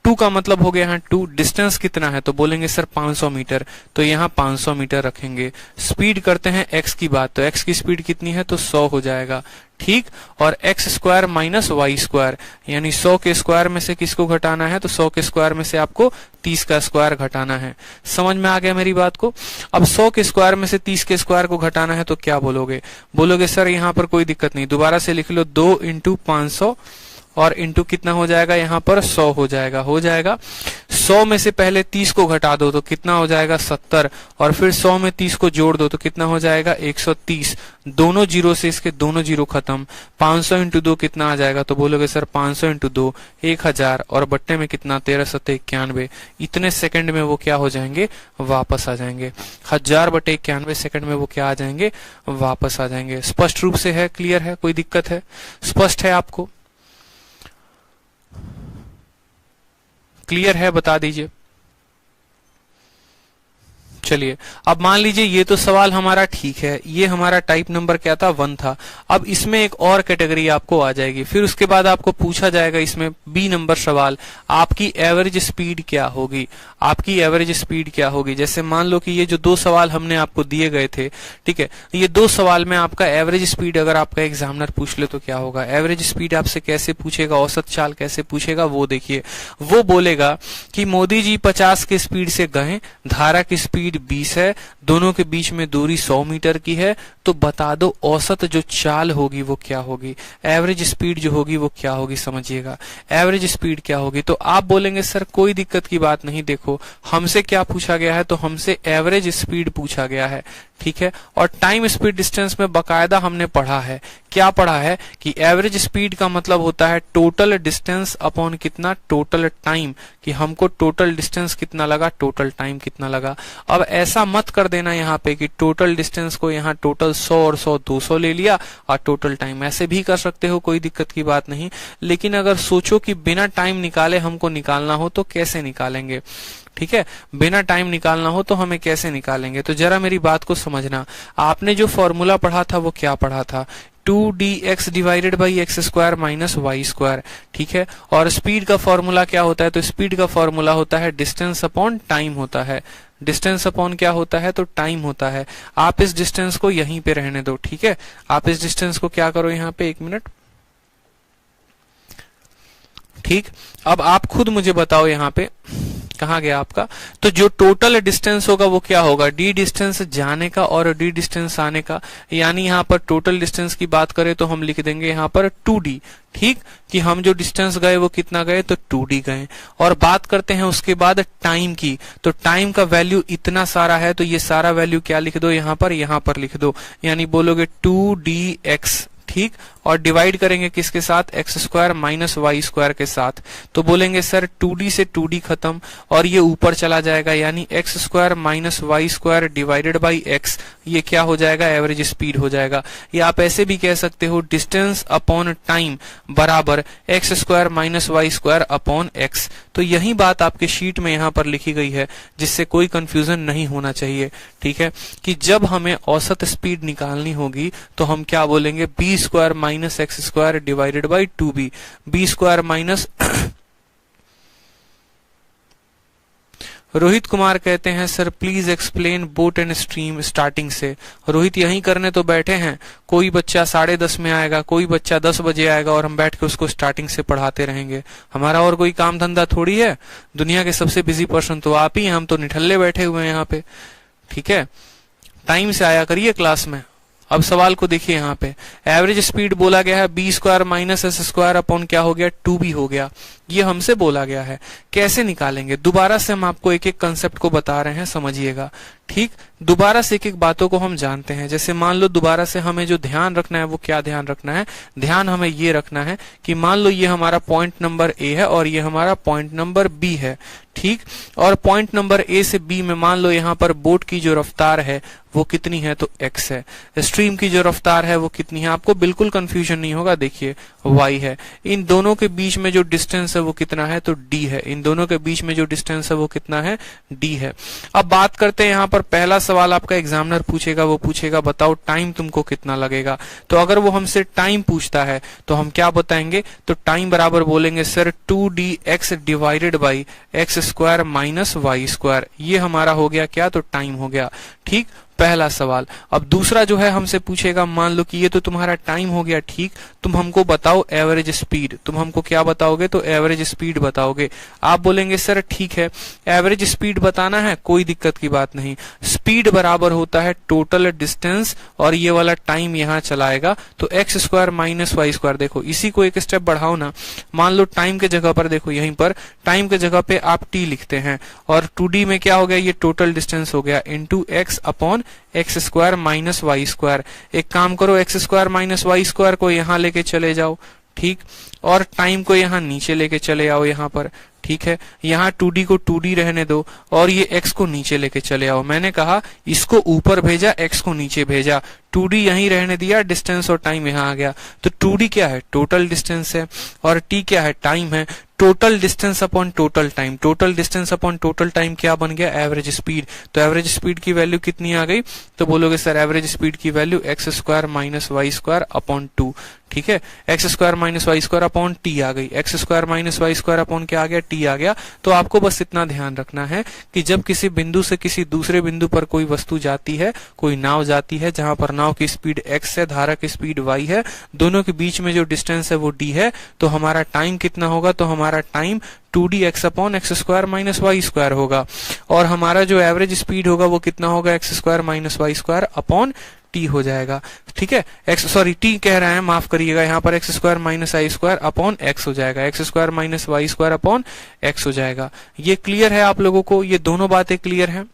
2 का मतलब हो गया यहाँ 2, डिस्टेंस कितना है तो बोलेंगे सर 500 मीटर, तो यहाँ 500 मीटर रखेंगे। स्पीड करते हैं x की बात, तो x की स्पीड कितनी है तो 100 हो जाएगा। ठीक, और X square minus Y square, यानी 100 के स्क्वायर में से किसको घटाना है तो 100 के स्क्वायर में से आपको 30 का स्क्वायर घटाना है। समझ में आ गया मेरी बात को? अब 100 के स्क्वायर में से 30 के स्क्वायर को घटाना है तो क्या बोलोगे? बोलोगे सर यहाँ पर कोई दिक्कत नहीं, दोबारा से लिख लो 2 इंटू 500 और इंटू कितना हो जाएगा यहाँ पर 100 हो जाएगा। 100 में से पहले 30 को घटा दो तो कितना हो जाएगा 70, और फिर 100 में 30 को जोड़ दो तो कितना हो जाएगा 130। दोनों जीरो से इसके दोनों जीरो खत्म। 500 इंटू 2 कितना आ जाएगा तो बोलोगे सर 500 इंटू 2 1000, और बट्टे में कितना 1391। इतने सेकंड में वो क्या हो जाएंगे, वापस आ जाएंगे। 1000/91 सेकंड में वो क्या आ जाएंगे, वापस आ जाएंगे। स्पष्ट रूप से है, क्लियर है, कोई दिक्कत है, स्पष्ट है आपको? क्लियर है, बता दीजिए। चलिए, अब मान लीजिए ये तो सवाल हमारा ठीक है, ये हमारा टाइप नंबर क्या था 1 था। अब इसमें एक और कैटेगरी आपको आ जाएगी, फिर उसके बाद आपको पूछा जाएगा इसमें बी नंबर सवाल, आपकी एवरेज स्पीड क्या होगी, आपकी एवरेज स्पीड क्या होगी। जैसे मान लो कि ये जो 2 सवाल हमने आपको दिए गए थे, ठीक है, ये 2 सवाल में आपका एवरेज स्पीड अगर आपका एग्जामिनर पूछ ले तो क्या होगा। एवरेज स्पीड आपसे कैसे पूछेगा, औसत चाल कैसे पूछेगा, वो देखिए। वो बोलेगा कि मोदी जी 50 की स्पीड से गए, धारा की स्पीड 20 है, दोनों के बीच में दूरी 100 मीटर की है, तो बता दो औसत जो चाल होगी वो क्या होगी, एवरेज स्पीड जो होगी वो क्या होगी। समझिएगा, एवरेज स्पीड क्या होगी। तो आप बोलेंगे सर कोई दिक्कत की बात नहीं, देखो हमसे क्या पूछा गया है, तो हमसे एवरेज स्पीड पूछा गया है। ठीक है, और टाइम स्पीड डिस्टेंस में बकायदा हमने पढ़ा है, क्या पढ़ा है कि एवरेज स्पीड का मतलब होता है टोटल डिस्टेंस अपॉन कितना, टोटल टाइम, कि हमको टोटल डिस्टेंस कितना लगा, टोटल टाइम कितना लगा। अब ऐसा मत कर देना यहाँ पे कि टोटल डिस्टेंस को यहाँ टोटल 100 और 100 200 ले लिया और टोटल टाइम, ऐसे भी कर सकते हो, कोई दिक्कत की बात नहीं। लेकिन अगर सोचो कि बिना टाइम निकाले हमको निकालना हो तो कैसे निकालेंगे। ठीक है, बिना टाइम निकालना हो तो हमें कैसे निकालेंगे, तो जरा मेरी बात को समझना। आपने जो फॉर्मूला पढ़ा था वो क्या पढ़ा था, 2dx divided by X square minus Y square. ठीक है, और स्पीड का फॉर्मूला क्या होता है, तो स्पीड का फॉर्मूला होता है डिस्टेंस अपॉन टाइम होता है। डिस्टेंस अपॉन क्या होता है, तो टाइम होता है। आप इस डिस्टेंस को यहीं पे रहने दो। ठीक है, आप इस डिस्टेंस को क्या करो यहाँ पे, 1 मिनट। ठीक, अब आप खुद मुझे बताओ यहाँ पे कहाँ गया आपका, तो जो टोटल डिस्टेंस होगा वो क्या होगा, डी डिस्टेंस जाने का और डी डिस्टेंस आने का। यानी यहाँ पर टोटल डिस्टेंस की बात करें तो हम लिख देंगे यहाँ पर 2d। ठीक, कि हम जो डिस्टेंस गए वो कितना गए, तो 2d गए। और बात करते हैं उसके बाद टाइम की, तो टाइम का वैल्यू इतना सारा है, तो ये सारा वैल्यू क्या लिख दो यहाँ पर लिख दो, यानी बोलोगे 2dx। ठीक, और डिवाइड करेंगे किसके साथ, X square minus Y square के साथ। तो बोलेंगे सर 2d से 2d खत्म और ये ऊपर चला जाएगा, यानी X square minus Y square divided by X, ये क्या हो जाएगा, एवरेज स्पीड हो जाएगा। या आप ऐसे भी कह सकते हो डिस्टेंस अपॉन टाइम बराबर X square minus Y square upon X. तो यही बात आपके शीट में यहाँ पर लिखी गई है, जिससे कोई कंफ्यूजन नहीं होना चाहिए। ठीक है, कि जब हमें औसत स्पीड निकालनी होगी तो हम क्या बोलेंगे, B square minus X square divided by 2b। B square minus Rohit Kumar कहते हैं sir please explain boat and stream starting से। रोहित यहीं करने तो बैठे हैं, कोई बच्चा 10:30 में आएगा, कोई बच्चा 10 बजे आएगा और हम बैठ के उसको स्टार्टिंग से पढ़ाते रहेंगे। हमारा और कोई काम धंधा थोड़ी है, दुनिया के सबसे बिजी पर्सन तो आप ही हैं, हम तो निठल्ले बैठे हुए हैं यहाँ पे। ठीक है, टाइम से आया करिए क्लास में। अब सवाल को देखिए, यहाँ पे एवरेज स्पीड बोला गया है B square minus S square upon क्या हो गया, 2b हो गया। ये हमसे बोला गया है, कैसे निकालेंगे। दोबारा से हम आपको एक एक कंसेप्ट को बता रहे हैं, समझिएगा। ठीक, दोबारा से एक एक बातों को हम जानते हैं। जैसे मान लो दोबारा से हमें जो ध्यान रखना है वो क्या ध्यान रखना है, ध्यान हमें ये रखना है कि मान लो ये हमारा पॉइंट नंबर ए है और ये हमारा पॉइंट नंबर बी है। ठीक, और पॉइंट नंबर ए से बी में मान लो यहाँ पर बोट की जो रफ्तार है वो कितनी है, तो x है। स्ट्रीम की जो रफ्तार है वो कितनी है, आपको बिल्कुल कंफ्यूजन नहीं होगा, देखिए y है। इन दोनों के बीच में जो डिस्टेंस है वो कितना है, तो d है। इन दोनों के बीच में जो डिस्टेंस है वो कितना है, d है। अब बात करते हैं यहाँ पर पहला सवाल आपका एग्जामिनर पूछेगा, वो पूछेगा बताओ टाइम तुमको कितना लगेगा। तो अगर वो हमसे टाइम पूछता है तो हम क्या बताएंगे, तो टाइम बराबर बोलेंगे sir 2dx divided by X square minus Y square. ये हमारा हो गया क्या, तो टाइम हो गया। ठीक, पहला सवाल। अब दूसरा जो है हमसे पूछेगा, मान लो कि ये तो तुम्हारा टाइम हो गया, ठीक, तुम हमको बताओ एवरेज स्पीड। तुम हमको क्या बताओगे, तो एवरेज स्पीड बताओगे। आप बोलेंगे सर ठीक है, एवरेज स्पीड बताना है, कोई दिक्कत की बात नहीं। स्पीड बराबर होता है टोटल डिस्टेंस और ये वाला टाइम यहाँ चलाएगा, तो X square minus Y square. देखो इसी को एक स्टेप बढ़ाओ ना, मान लो टाइम के जगह पर, देखो यहीं पर टाइम के जगह पे आप टी लिखते हैं और 2d में क्या हो गया, ये टोटल डिस्टेंस हो गया into X upon X square minus Y square. एक काम करो, X square minus Y square को यहां लेके चले जाओ, ठीक, और टाइम को यहां नीचे लेके चले आओ यहां पर, ठीक है। यहाँ 2d को 2d रहने दो और ये x को नीचे लेके चले आओ। मैंने कहा इसको ऊपर भेजा, x को नीचे भेजा, 2d यहीं रहने दिया, डिस्टेंस और टाइम यहाँ आ गया। तो 2d क्या है, टोटल डिस्टेंस है, और t क्या है, टाइम है। Total distance upon total time, total distance upon total time क्या बन गया, एवरेज स्पीड। तो एवरेज स्पीड की वैल्यू कितनी आ गई, तो बोलोगे सर एवरेज स्पीड की value X square minus Y square upon 2, ठीक है। X square minus Y square upon T आ गई, X square minus Y square upon क्या आ गया, टी आ गया। तो आपको बस इतना ध्यान रखना है कि जब किसी बिंदु से किसी दूसरे बिंदु पर कोई वस्तु जाती है, कोई नाव जाती है, जहां पर नाव की स्पीड x है, धारा की स्पीड y है, दोनों के बीच में जो डिस्टेंस है वो d है, तो हमारा टाइम कितना होगा, तो हमारा time 2dx upon X square minus Y square होगा। और हमारा जो एवरेज स्पीड होगा वो कितना होगा, X square minus Y square upon T हो जाएगा, ठीक है। टी कह रहे हैं, माफ करिएगा, यहाँ पर X square minus I square upon X हो जाएगा, X square minus Y square upon X हो जाएगा। ये क्लियर है आप लोगों को, ये दोनों बातें क्लियर हैं,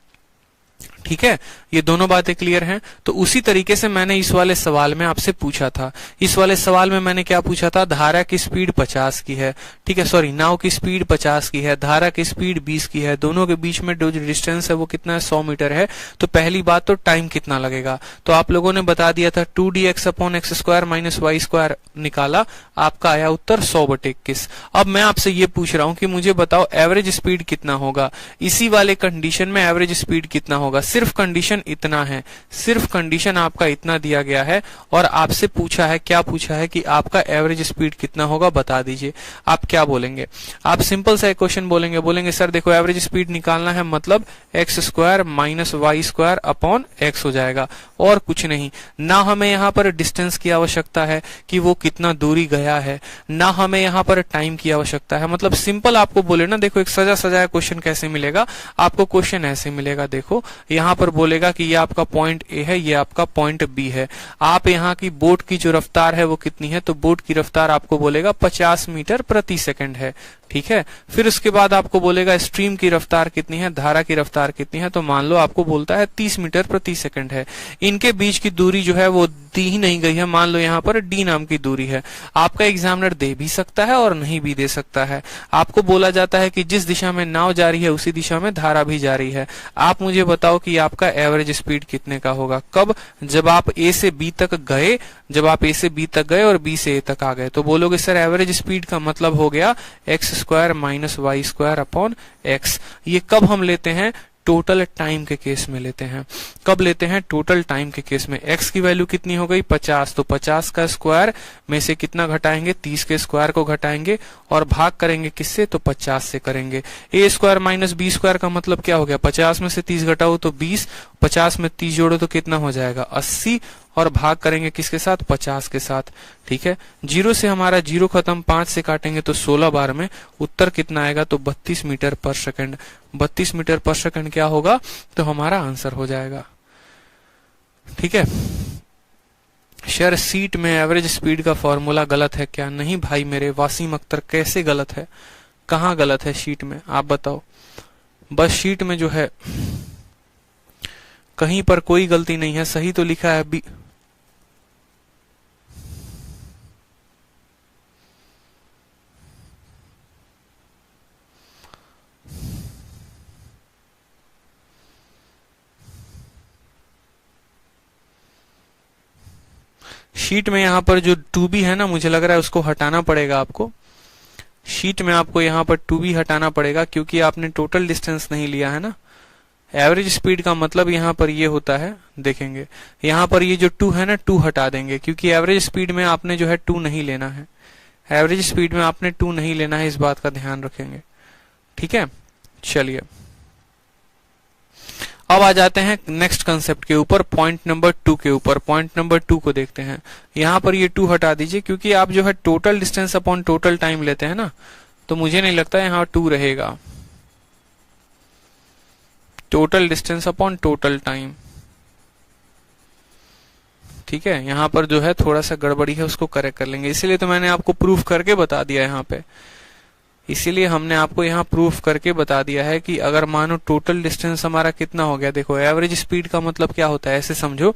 ठीक है, ये दोनों बातें क्लियर हैं। तो उसी तरीके से मैंने इस वाले सवाल में आपसे पूछा था, इस वाले सवाल में मैंने क्या पूछा था, धारा की स्पीड 50 की है, ठीक है, सॉरी नाव की स्पीड 50 की है, धारा की स्पीड 20 की है, दोनों के बीच में जो डिस्टेंस है वो कितना है, 100 मीटर है। तो पहली बात तो टाइम कितना लगेगा, तो आप लोगों ने बता दिया था 2dx upon X square minus Y square निकाला, आपका आया उत्तर 100/21। अब मैं आपसे ये पूछ रहा हूं कि मुझे बताओ एवरेज स्पीड कितना होगा, इसी वाले कंडीशन में एवरेज स्पीड कितना होगा। सिर्फ कंडीशन इतना है, सिर्फ कंडीशन आपका इतना दिया गया है और आपसे पूछा है, क्या पूछा है कि आपका एवरेज स्पीड कितना होगा बता दीजिए। आप क्या बोलेंगे, आप सिंपल सा क्वेश्चन बोलेंगे, बोलेंगे सर देखो एवरेज स्पीड निकालना है, मतलब X square minus Y square upon X हो जाएगा, और कुछ नहीं। ना हमें यहाँ पर डिस्टेंस की आवश्यकता है कि वो कितना दूरी गया है, ना हमें यहाँ पर टाइम की आवश्यकता है। मतलब सिंपल आपको बोले ना, देखो एक सजा सजाया क्वेश्चन कैसे मिलेगा आपको, क्वेश्चन ऐसे मिलेगा, देखो यहाँ पर बोलेगा कि ये आपका पॉइंट ए है, ये आपका पॉइंट बी है, आप यहाँ की बोट की जो रफ्तार है वो कितनी है, तो बोट की रफ्तार आपको बोलेगा 50 मीटर प्रति सेकंड है, ठीक है। फिर उसके बाद आपको बोलेगा स्ट्रीम की रफ्तार कितनी है, धारा की रफ्तार कितनी है, तो मान लो आपको बोलता है 30 मीटर प्रति सेकंड है। इनके बीच की दूरी जो है वो दी ही नहीं गई है, मान लो यहाँ पर डी नाम की दूरी है। आपका एग्जामिनर दे भी सकता है और नहीं भी दे सकता है। आपको बोला जाता है कि जिस दिशा में नाव जा रही है उसी दिशा में धारा भी जा रही है। आप मुझे बताओ कि आपका एवरेज स्पीड कितने का होगा, कब, जब आप ए से बी तक गए, जब आप ए से बी तक गए और बी से ए तक आ गए, तो बोलोगे सर एवरेज स्पीड का मतलब हो गया X square minus Y square upon X. ये कब हम लेते हैं, टोटल टाइम के केस में लेते हैं। कब लेते हैं, टोटल टाइम के केस में। x की वैल्यू कितनी हो गई, 50, तो 50 का स्क्वायर में से कितना घटाएंगे, 30 के स्क्वायर को घटाएंगे और भाग करेंगे किससे, तो 50 से करेंगे। a square minus B square का मतलब क्या हो गया, 50 में से 30 घटाओ तो 20, 50 में 30 जोड़ो तो कितना हो जाएगा 80, और भाग करेंगे किसके साथ, 50 के साथ, ठीक है। 0 से हमारा 0 खत्म, 5 से काटेंगे तो 16 बार में उत्तर कितना आएगा, तो 32 मीटर पर सेकंड। 32 मीटर पर सेकंड क्या होगा, तो हमारा आंसर हो जाएगा, ठीक है। सर सीट में एवरेज स्पीड का फॉर्मूला गलत है क्या, नहीं भाई मेरे वासीम अख्तर, कैसे गलत है, कहाँ गलत है शीट में, आप बताओ। बस शीट में जो है कहीं पर कोई गलती नहीं है, सही तो लिखा है बी। शीट में यहाँ पर जो 2b है ना, मुझे लग रहा है उसको हटाना पड़ेगा आपको। शीट में आपको यहाँ पर 2b हटाना पड़ेगा क्योंकि आपने टोटल डिस्टेंस नहीं लिया है ना, एवरेज स्पीड का मतलब यहाँ पर ये होता है, देखेंगे यहाँ पर ये जो 2 है ना, 2 हटा देंगे, क्योंकि एवरेज स्पीड में आपने जो है 2 नहीं लेना है, एवरेज स्पीड में आपने 2 नहीं लेना है, इस बात का ध्यान रखेंगे। ठीक है, चलिए अब आ जाते हैं नेक्स्ट कंसेप्ट के ऊपर, पॉइंट नंबर 2 के ऊपर। पॉइंट नंबर 2 को देखते हैं। यहां पर ये 2 हटा दीजिए, क्योंकि आप जो है total distance upon total time लेते हैं ना, तो मुझे नहीं लगता यहाँ 2 रहेगा। Total distance upon total time, ठीक है, यहां पर जो है थोड़ा सा गड़बड़ी है, उसको करेक्ट कर लेंगे। इसीलिए तो मैंने आपको प्रूफ करके बता दिया यहाँ पे, इसीलिए हमने आपको यहाँ प्रूफ करके बता दिया है कि अगर मानो टोटल डिस्टेंस हमारा कितना हो गया। देखो एवरेज स्पीड का मतलब क्या होता है, ऐसे समझो,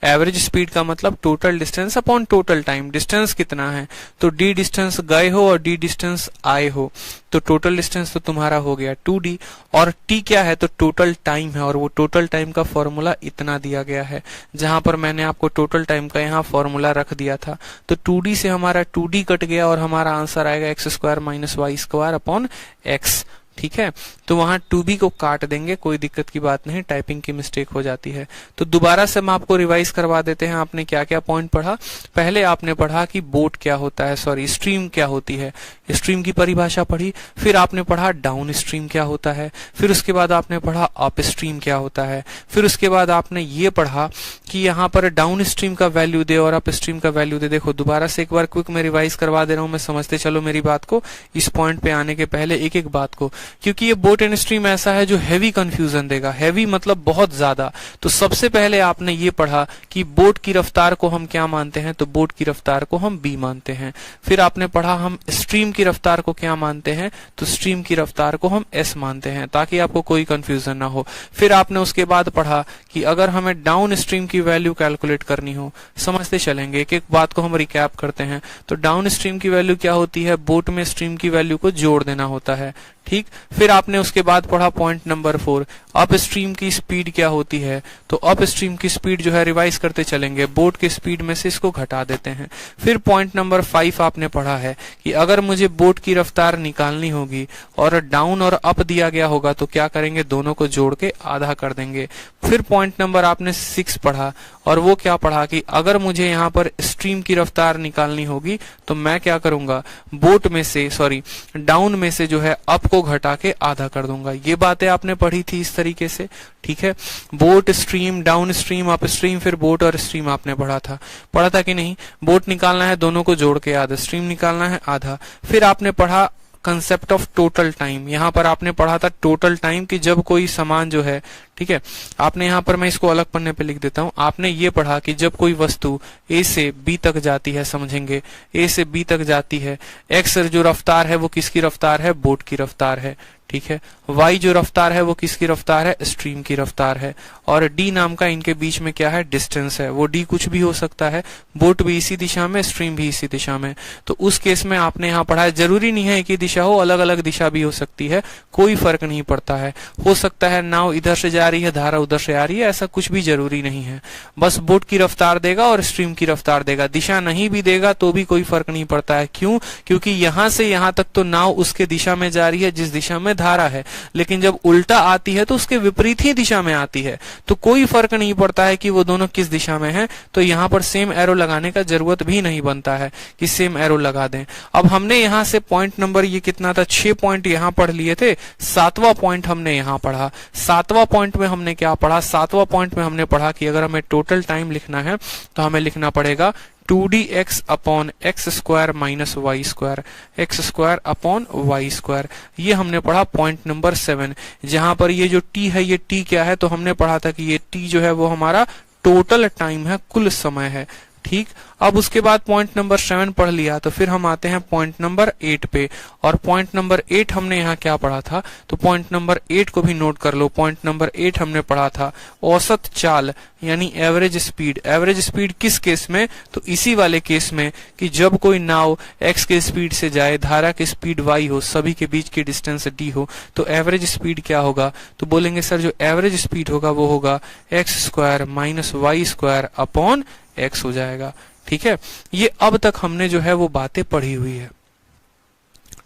एवरेज स्पीड का मतलब total distance upon total time. Distance कितना है, तो डी डिस्टेंस गए हो और डी डिस्टेंस आए हो, तो टोटल डिस्टेंस तो तुम्हारा हो गया 2d, और t क्या है, तो टोटल टाइम है, और वो टोटल टाइम का फॉर्मूला इतना दिया गया है, जहां पर मैंने आपको टोटल टाइम का यहाँ फॉर्मूला रख दिया था। तो 2d से हमारा 2d कट गया और हमारा आंसर आएगा x² - y² अपॉन x। ठीक है, तो वहां 2b को काट देंगे, कोई दिक्कत की बात नहीं, टाइपिंग की मिस्टेक हो जाती है। तो दोबारा से हम आपको रिवाइज करवा देते हैं, आपने क्या क्या पॉइंट पढ़ा। पहले आपने पढ़ा कि बोट क्या होता है, सॉरी स्ट्रीम क्या होती है, स्ट्रीम की परिभाषा पढ़ी। फिर आपने पढ़ा डाउन स्ट्रीम क्या होता है, फिर उसके बाद आपने पढ़ा अप स्ट्रीम क्या होता है, फिर उसके बाद आपने ये पढ़ा कि यहाँ पर डाउन स्ट्रीम का वैल्यू दे और अप स्ट्रीम का वैल्यू दे। देखो दोबारा से एक बार क्विक में रिवाइज करवा दे रहा हूं मैं, समझते चलो मेरी बात को, इस पॉइंट पे आने के पहले एक एक बात को, क्योंकि ये बोट एंड स्ट्रीम ऐसा है जो हैवी कंफ्यूजन देगा। हैवी मतलब बहुत ज्यादा। तो सबसे पहले आपने ये पढ़ा कि बोट की रफ्तार को हम क्या मानते हैं, तो बोट की रफ्तार को हम b मानते हैं। फिर आपने पढ़ा हम स्ट्रीम की रफ्तार को क्या मानते हैं, तो स्ट्रीम की रफ्तार को हम s मानते हैं, ताकि आपको कोई कंफ्यूजन ना हो। फिर आपने उसके बाद पढ़ा कि अगर हमें डाउन स्ट्रीम की वैल्यू कैलकुलेट करनी हो, समझते चलेंगे, एक एक बात को हम रिकैप करते हैं। तो डाउन स्ट्रीम की वैल्यू क्या होती है, बोट में स्ट्रीम की वैल्यू को जोड़ देना होता है। ठीक, फिर आपने उसके बाद पढ़ा पॉइंट नंबर 4, अप स्ट्रीम की स्पीड क्या होती है। तो अप स्ट्रीम की स्पीड जो है रिवाइज करते चलेंगे, बोट की स्पीड में से इसको घटा देते हैं। फिर पॉइंट नंबर 5 आपने पढ़ा है कि अगर मुझे बोट की रफ्तार निकालनी होगी और डाउन और अप दिया गया होगा, तो क्या करेंगे, दोनों को जोड़ के आधा कर देंगे। फिर पॉइंट नंबर आपने 6 पढ़ा, और वो क्या पढ़ा कि अगर मुझे यहाँ पर स्ट्रीम की रफ्तार निकालनी होगी, तो मैं क्या करूंगा, बोट में से, सॉरी डाउन में से जो है अप को घटा के आधा कर दूंगा। ये बातें आपने पढ़ी थी इस तरीके से। ठीक है, boat stream, down stream, up stream, फिर बोट और स्ट्रीम आपने पढ़ा था कि नहीं। बोट निकालना है, दोनों को जोड़ के आधा, स्ट्रीम निकालना है आधा। फिर आपने पढ़ा कंसेप्ट ऑफ टोटल टाइम। यहां पर आपने पढ़ा था टोटल टाइम कि जब कोई सामान जो है, ठीक है, आपने यहां पर, मैं इसको अलग पन्ने पे लिख देता हूं, आपने ये पढ़ा कि जब कोई वस्तु ए से बी तक जाती है, समझेंगे, ए से बी तक जाती है, एक्स जो रफ्तार है वो किसकी रफ्तार है, बोट की रफ्तार है। ठीक है, y जो रफ्तार है वो किसकी रफ्तार है, स्ट्रीम की रफ्तार है। और d नाम का इनके बीच में क्या है, डिस्टेंस है। वो d कुछ भी हो सकता है, बोट भी इसी दिशा में, स्ट्रीम भी इसी दिशा में। तो उस केस में आपने यहाँ पढ़ा है, जरूरी नहीं है एक ही दिशा हो, अलग अलग दिशा भी हो सकती है, कोई फर्क नहीं पड़ता है। हो सकता है नाव इधर से जा रही है, धारा उधर से आ रही है, ऐसा कुछ भी जरूरी नहीं है। बस बोट की रफ्तार देगा और स्ट्रीम की रफ्तार देगा, दिशा नहीं भी देगा तो भी कोई फर्क नहीं पड़ता है। क्यों, क्योंकि यहां से यहां तक तो नाव उसके दिशा में जा रही है जिस दिशा में धारा है, लेकिन जब उल्टा आती है तो उसके विपरीत ही दिशा में आती है, तो कोई फर्क नहीं पड़ता है कि वो दोनों किस दिशा में हैं। तो यहाँ पर सेम एरो लगाने का जरूरत भी नहीं बनता है कि सेम एरो लगा दें। अब हमने यहाँ से पॉइंट नंबर ये कितना था, 6 पॉइंट यहाँ पढ़ लिए थे, 7वां पॉइंट हमने यहाँ पढ़ा। 7वां पॉइंट में हमने क्या पढ़ा, 7वां पॉइंट में हमने पढ़ा कि अगर हमें टोटल टाइम लिखना है तो हमें लिखना पड़ेगा 2dx upon x² minus y², x² upon y²। ये हमने पढ़ा पॉइंट नंबर 7। जहां पर ये जो t है, ये t क्या है, तो हमने पढ़ा था कि ये t जो है वो हमारा टोटल टाइम है, कुल समय है। ठीक, अब उसके बाद पॉइंट नंबर 7 पढ़ लिया, तो फिर हम आते हैं पॉइंट नंबर 8 पे। और पॉइंट नंबर 8 हमने यहाँ क्या पढ़ा था, तो पॉइंट नंबर 8 को भी नोट कर लो। पॉइंट नंबर 8 हमने पढ़ा था औसत चाल, यानी एवरेज स्पीड। एवरेज स्पीड किस केस में, तो इसी वाले केस में कि जब कोई नाव x के स्पीड से जाए, धारा की स्पीड y हो, सभी के बीच की डिस्टेंस d हो, तो एवरेज स्पीड क्या होगा, तो बोलेंगे सर जो एवरेज स्पीड होगा वो होगा x² minus y² upon x हो जाएगा। ठीक है, ये अब तक हमने जो है वो बातें पढ़ी हुई है।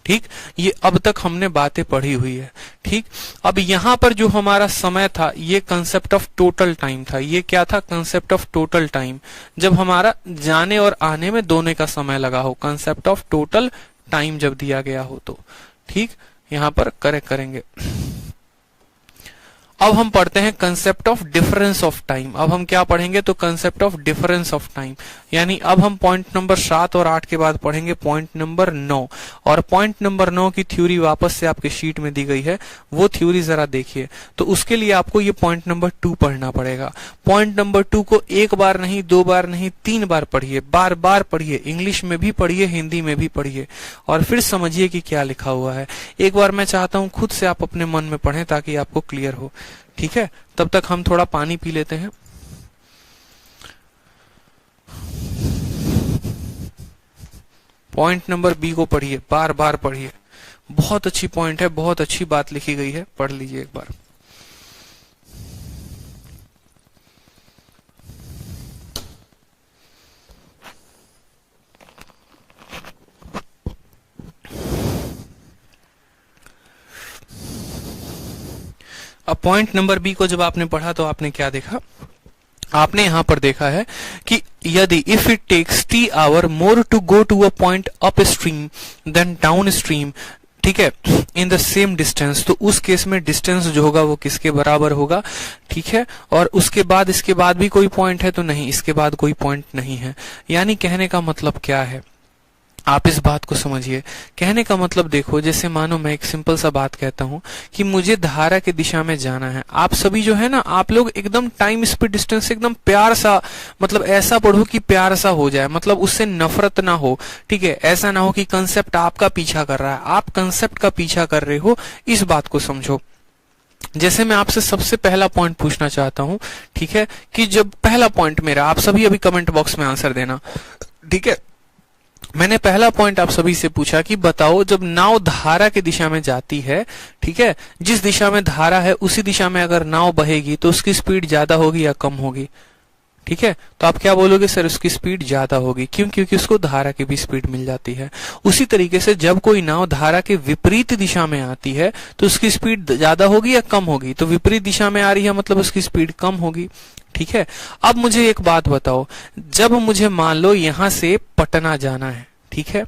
ठीक, ये अब तक हमने बातें पढ़ी हुई है। ठीक, अब यहां पर जो हमारा समय था ये कंसेप्ट ऑफ टोटल टाइम था। ये क्या था? कंसेप्ट ऑफ टोटल टाइम, जब हमारा जाने और आने में दोनों का समय लगा हो, कंसेप्ट ऑफ टोटल टाइम जब दिया गया हो तो। ठीक, यहां पर करेक्ट करेंगे। अब हम पढ़ते हैं concept of difference of time. अब हम क्या पढ़ेंगे? तो concept of difference of time, यानी अब हम पॉइंट नंबर 7 और 8 के बाद पढ़ेंगे पॉइंट नंबर 9। और पॉइंट नंबर 9 की थ्योरी वापस से आपके शीट में दी गई है, वो थ्योरी जरा देखिए। तो उसके लिए आपको ये पॉइंट नंबर 2 पढ़ना पड़ेगा। पॉइंट नंबर 2 को एक बार नहीं, 2 बार नहीं, 3 बार पढ़िए, बार बार पढ़िए, इंग्लिश में भी पढ़िए, हिंदी में भी पढ़िए, और फिर समझिए कि क्या लिखा हुआ है। एक बार मैं चाहता हूं खुद से आप अपने मन में पढ़ें ताकि आपको क्लियर हो। ठीक है, तब तक हम थोड़ा पानी पी लेते हैं। पॉइंट नंबर बी को पढ़िए, बार बार पढ़िए, बहुत अच्छी पॉइंट है, बहुत अच्छी बात लिखी गई है, पढ़ लीजिए एक बार। अब पॉइंट नंबर बी को जब आपने पढ़ा तो आपने क्या देखा? आपने यहां पर देखा है कि यदि if it takes T hour more to go to a point upstream then downstream, ठीक है, इन द सेम डिस्टेंस, तो उस केस में डिस्टेंस जो होगा वो किसके बराबर होगा? ठीक है, और उसके बाद इसके बाद भी कोई पॉइंट है तो नहीं, इसके बाद कोई पॉइंट नहीं है। यानी कहने का मतलब क्या है, आप इस बात को समझिए। कहने का मतलब देखो, जैसे मानो मैं एक सिंपल सा बात कहता हूं कि मुझे धारा की दिशा में जाना है। आप सभी जो है ना, आप लोग एकदम टाइम स्पीड डिस्टेंस एकदम प्यार सा, मतलब ऐसा पढ़ो कि प्यार सा हो जाए, मतलब उससे नफरत ना हो। ठीक है, ऐसा ना हो कि कंसेप्ट आपका पीछा कर रहा है, आप कंसेप्ट का पीछा कर रहे हो, इस बात को समझो। जैसे मैं आपसे सबसे पहला पॉइंट पूछना चाहता हूं, ठीक है, कि जब पहला पॉइंट मेरा, आप सभी अभी कमेंट बॉक्स में आंसर देना। ठीक है, मैंने पहला पॉइंट आप सभी से पूछा कि बताओ जब नाव धारा की दिशा में जाती है, ठीक है, जिस दिशा में धारा है उसी दिशा में अगर नाव बहेगी तो उसकी स्पीड ज्यादा होगी या कम होगी? ठीक है, तो आप क्या बोलोगे? सर उसकी स्पीड ज्यादा होगी। क्यों? क्योंकि उसको धारा की भी स्पीड मिल जाती है। उसी तरीके से जब कोई नाव धारा के विपरीत दिशा में आती है तो उसकी स्पीड ज्यादा होगी या कम होगी? तो विपरीत दिशा में आ रही है मतलब उसकी स्पीड कम होगी। ठीक है, अब मुझे एक बात बताओ, जब मुझे मान लो यहां से पटना जाना है, ठीक है,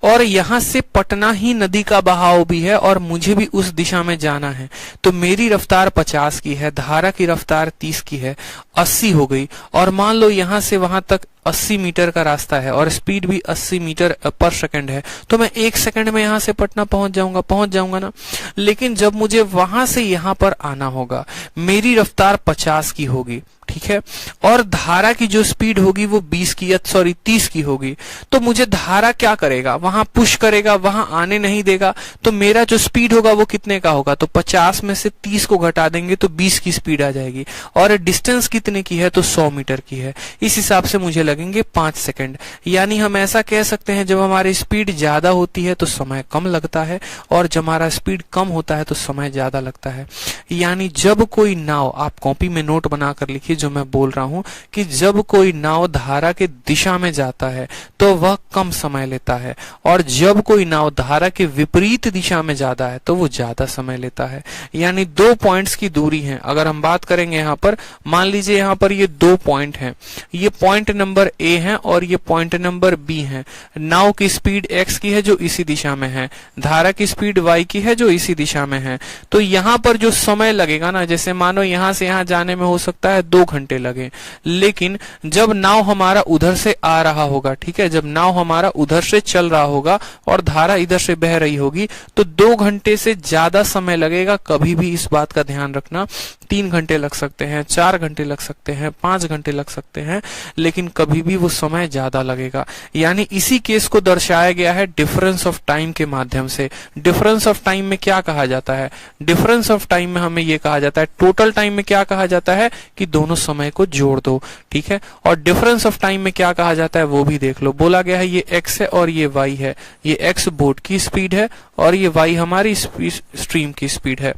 और यहां से पटना ही नदी का बहाव भी है और मुझे भी उस दिशा में जाना है, तो मेरी रफ्तार 50 की है, धारा की रफ्तार 30 की है, 80 हो गई। और मान लो यहां से वहां तक 80 मीटर का रास्ता है और स्पीड भी 80 मीटर पर सेकंड है, तो मैं 1 सेकंड में यहां से पटना पहुंच जाऊंगा ना। लेकिन जब मुझे वहां से यहां पर आना होगा, मेरी रफ्तार 50 की होगी, ठीक है, और धारा की जो स्पीड होगी वो 30 की होगी। तो मुझे धारा क्या करेगा? वहां पुश करेगा, वहां आने नहीं देगा। तो मेरा जो स्पीड होगा वो कितने का होगा? तो 50 में से 30 को घटा देंगे तो 20 की स्पीड आ जाएगी। और डिस्टेंस कितने की है? तो 100 मीटर की है। इस हिसाब से मुझे लगेंगे 5 सेकंड। यानी हम ऐसा कह सकते हैं, जब हमारी स्पीड ज्यादा होती है तो समय कम लगता है, और जब हमारा स्पीड कम होता है तो समय ज्यादा लगता है। यानी जब कोई नाव, आप कॉपी में नोट बनाकर लिखिए जो मैं बोल रहा हूं, कि जब कोई नाव धारा के दिशा में जाता है तो वह कम समय लेता है, और जब कोई नाव धारा के विपरीत दिशा में जाता है तो वो ज्यादा समय लेता है। यानी 2 पॉइंट्स की दूरी है। अगर हम बात करेंगे यहां पर, मान लीजिए यहां पर ये 2 पॉइंट हैं, ये पॉइंट नंबर ए है और ये पॉइंट नंबर बी है। नाव की स्पीड x की है जो इसी दिशा में है, धारा की स्पीड y की है जो इसी दिशा में है। तो यहां पर जो समय लगेगा ना, जैसे मानो यहां से यहां जाने में हो सकता है 2 घंटे लगे, लेकिन जब नाव हमारा उधर से आ रहा होगा, ठीक है, जब नाव हमारा उधर से चल रहा होगा और धारा इधर से बह रही होगी, तो 2 घंटे से ज्यादा समय लगेगा। कभी भी इस बात का ध्यान रखना, 3 घंटे लग सकते हैं, 4 घंटे लग सकते हैं, 5 घंटे लग सकते हैं, लेकिन कभी भी वो समय ज्यादा लगेगा। यानी इसी केस को दर्शाया गया है डिफरेंस ऑफ टाइम के माध्यम से। डिफरेंस ऑफ टाइम में क्या कहा जाता है? डिफरेंस ऑफ टाइम में हमें ये कहा जाता है, टोटल टाइम में क्या कहा जाता है कि दोनों समय को जोड़ दो, ठीक है। और डिफरेंस ऑफ टाइम में क्या कहा जाता है वो भी देख लो। बोला गया है ये x है और ये y है, ये x बोट की स्पीड है और ये y हमारी स्ट्रीम की स्पीड है।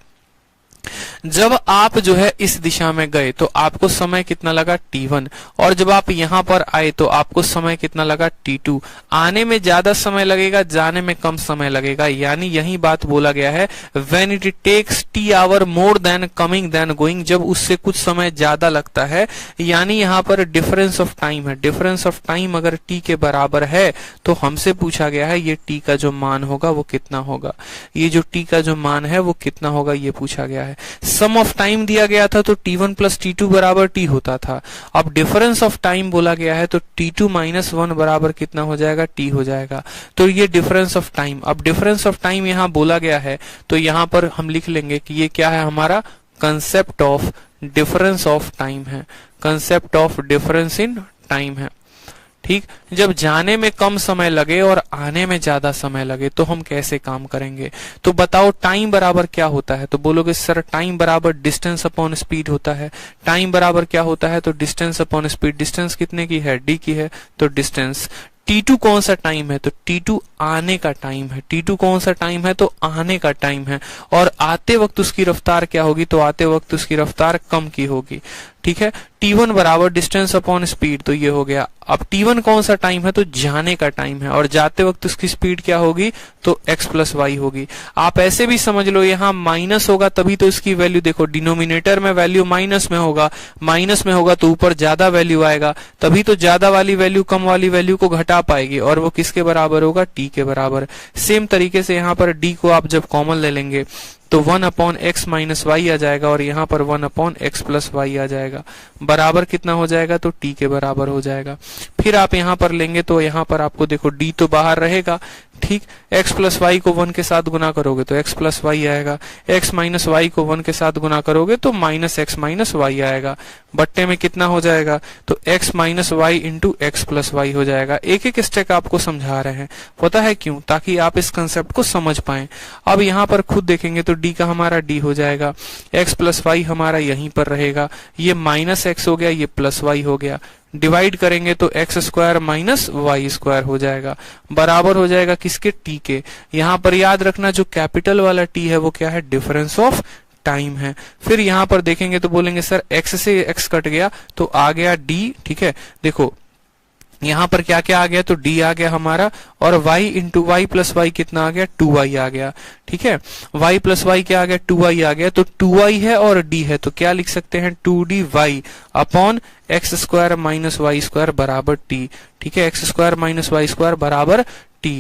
जब आप जो है इस दिशा में गए तो आपको समय कितना लगा t1, और जब आप यहां पर आए तो आपको समय कितना लगा t2। आने में ज्यादा समय लगेगा, जाने में कम समय लगेगा, यानी यही बात बोला गया है when it takes t hour more than coming than going, जब उससे कुछ समय ज्यादा लगता है, यानी यहाँ पर डिफरेंस ऑफ टाइम है। डिफरेंस ऑफ टाइम अगर t के बराबर है तो हमसे पूछा गया है ये t का जो मान होगा वो कितना होगा, ये जो t का जो मान है वो कितना होगा, ये पूछा गया है। सम ऑफ टाइम दिया गया था तो t1 प्लस t2 बराबर t होता था। अब डिफरेंस ऑफ टाइम बोला गया है तो t2 माइनस 1 बराबर कितना हो जाएगा, t हो जाएगा। तो ये डिफरेंस ऑफ टाइम। अब डिफरेंस ऑफ टाइम यहाँ बोला गया है तो यहाँ पर हम लिख लेंगे कि ये क्या है, हमारा concept of difference of time है। Concept of difference in time है। ठीक, जब जाने में कम समय लगे और आने में ज्यादा समय लगे तो हम कैसे काम करेंगे। तो बताओ टाइम बराबर क्या होता है, तो बोलोगे सर टाइम बराबर डिस्टेंस अपॉन स्पीड होता है। टाइम बराबर क्या होता है, तो डिस्टेंस अपॉन स्पीड। डिस्टेंस कितने की है, d की है, तो डिस्टेंस। t2 कौन सा टाइम है, तो t2 आने का टाइम है। t2 कौन सा टाइम है, तो आने का टाइम है। और आते वक्त उसकी रफ्तार क्या होगी, तो आते वक्त उसकी रफ्तार कम की होगी। ठीक है, t1 बराबर डिस्टेंस अपॉन स्पीड, तो ये हो गया। अब t1 कौन सा टाइम है, तो जाने का टाइम है, और जाते वक्त उसकी स्पीड क्या होगी, तो x प्लस वाई होगी। आप ऐसे भी समझ लो यहाँ माइनस होगा तभी तो इसकी वैल्यू देखो, डिनोमिनेटर में वैल्यू माइनस में होगा, माइनस में होगा तो ऊपर ज्यादा वैल्यू आएगा, तभी तो ज्यादा वाली वैल्यू कम वाली वैल्यू को घटा पाएगी, और वो किसके बराबर होगा, t के बराबर। सेम तरीके से यहाँ पर d को आप जब कॉमन ले लेंगे तो 1 अपॉन एक्स माइनस वाई आ जाएगा, और यहाँ पर 1 अपॉन एक्स प्लस वाई आ जाएगा। बराबर कितना हो जाएगा, तो t के बराबर हो जाएगा। फिर आप यहाँ पर लेंगे तो यहाँ पर आपको देखो d तो बाहर रहेगा। ठीक, x प्लस वाई को 1 के साथ गुना करोगे तो x प्लस वाई आएगा। x माइनस वाई को 1 के साथ गुना करोगे तो माइनस एक्स माइनस वाई आएगा। बट्टे में कितना हो जाएगा, तो x minus Y into X plus Y हो जाएगा। एक एक स्टेप आपको समझा रहे हैं, पता है क्यों, ताकि आप इस कंसेप्ट को समझ पाए। अब यहाँ पर खुद देखेंगे तो d का हमारा d हो जाएगा, x प्लस वाई हमारा यहीं पर रहेगा, ये माइनस एक्स हो गया, ये प्लस वाई हो गया। डिवाइड करेंगे तो X square minus Y square हो जाएगा, बराबर हो जाएगा किसके, t के। यहाँ पर याद रखना जो कैपिटल वाला t है वो क्या है, डिफरेंस ऑफ टाइम है। फिर यहाँ पर देखेंगे तो बोलेंगे सर x से x कट गया तो आ गया d। ठीक है, देखो यहाँ पर क्या क्या आ गया, तो d आ गया हमारा, और y into Y plus Y कितना आ गया, 2y आ गया। ठीक है, y प्लस वाई क्या आ गया, 2y आ गया। तो 2y है और d है तो क्या लिख सकते हैं, 2dy upon X square minus Y square बराबर t। ठीक है, X square minus Y square बराबर t।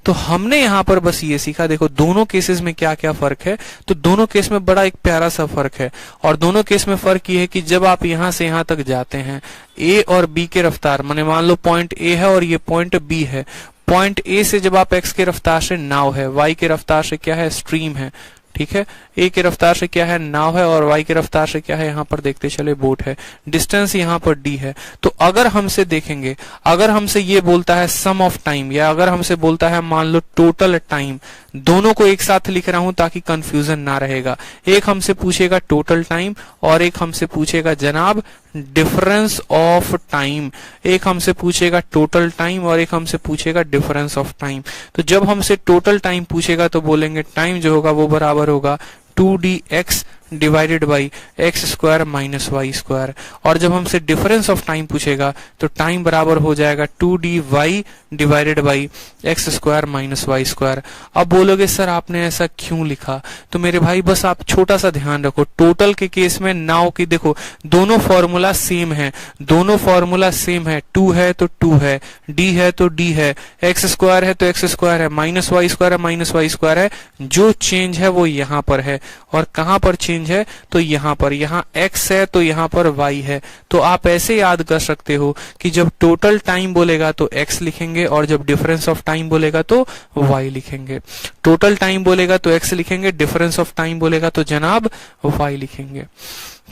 तो हमने यहाँ पर बस ये सीखा, देखो दोनों केसेस में क्या क्या फर्क है। तो दोनों केस में बड़ा एक प्यारा सा फर्क है, और दोनों केस में फर्क ये है कि जब आप यहाँ से यहाँ तक जाते हैं a और b के रफ्तार, माने मान लो पॉइंट a है और ये पॉइंट b है। पॉइंट a से जब आप x के रफ्तार से नाव है, y के रफ्तार से क्या है, स्ट्रीम है। ठीक है, a के रफ्तार से क्या है, नाव है, और y के रफ्तार से क्या है, यहाँ पर देखते चले बोट है। डिस्टेंस यहाँ पर d है। तो अगर हमसे देखेंगे, अगर हमसे ये बोलता है सम ऑफ टाइम, या अगर हमसे बोलता है मान लो टोटल टाइम, दोनों को एक साथ लिख रहा हूं ताकि कंफ्यूजन ना रहेगा। एक हमसे पूछेगा टोटल टाइम और एक हमसे पूछेगा जनाब डिफरेंस ऑफ टाइम। एक हमसे पूछेगा टोटल टाइम और एक हमसे पूछेगा डिफरेंस ऑफ टाइम। तो जब हमसे टोटल टाइम पूछेगा तो बोलेंगे टाइम जो होगा वो बराबर होगा 2dx divided by X square minus Y square. और जब हमसे डिफरेंस ऑफ टाइम पूछेगा तो टाइम बराबर हो जाएगा 2dy divided by X square minus Y square. अब बोलोगे सर आपने ऐसा क्यों लिखा, तो मेरे भाई बस आप छोटा सा ध्यान रखो, टोटल के केस में नाउ की देखो दोनों फॉर्मूला सेम है, दोनों फॉर्मूला सेम है। 2 है तो 2 है, d है तो d है, एक्स स्क्वायर है तो एक्स स्क्वायर है, माइनस वाई स्क्वायर है माइनस वाई स्क्वायर है। जो चेंज है वो यहाँ पर है, और कहाँ पर चेंज है, तो यहाँ पर, यहाँ x है तो यहाँ पर y है। तो आप ऐसे याद कर सकते हो कि जब टोटल टाइम बोलेगा तो x लिखेंगे और जब डिफरेंस ऑफ टाइम बोलेगा तो y लिखेंगे। टोटल टाइम बोलेगा तो x लिखेंगे, डिफरेंस ऑफ टाइम बोलेगा तो जनाब y लिखेंगे।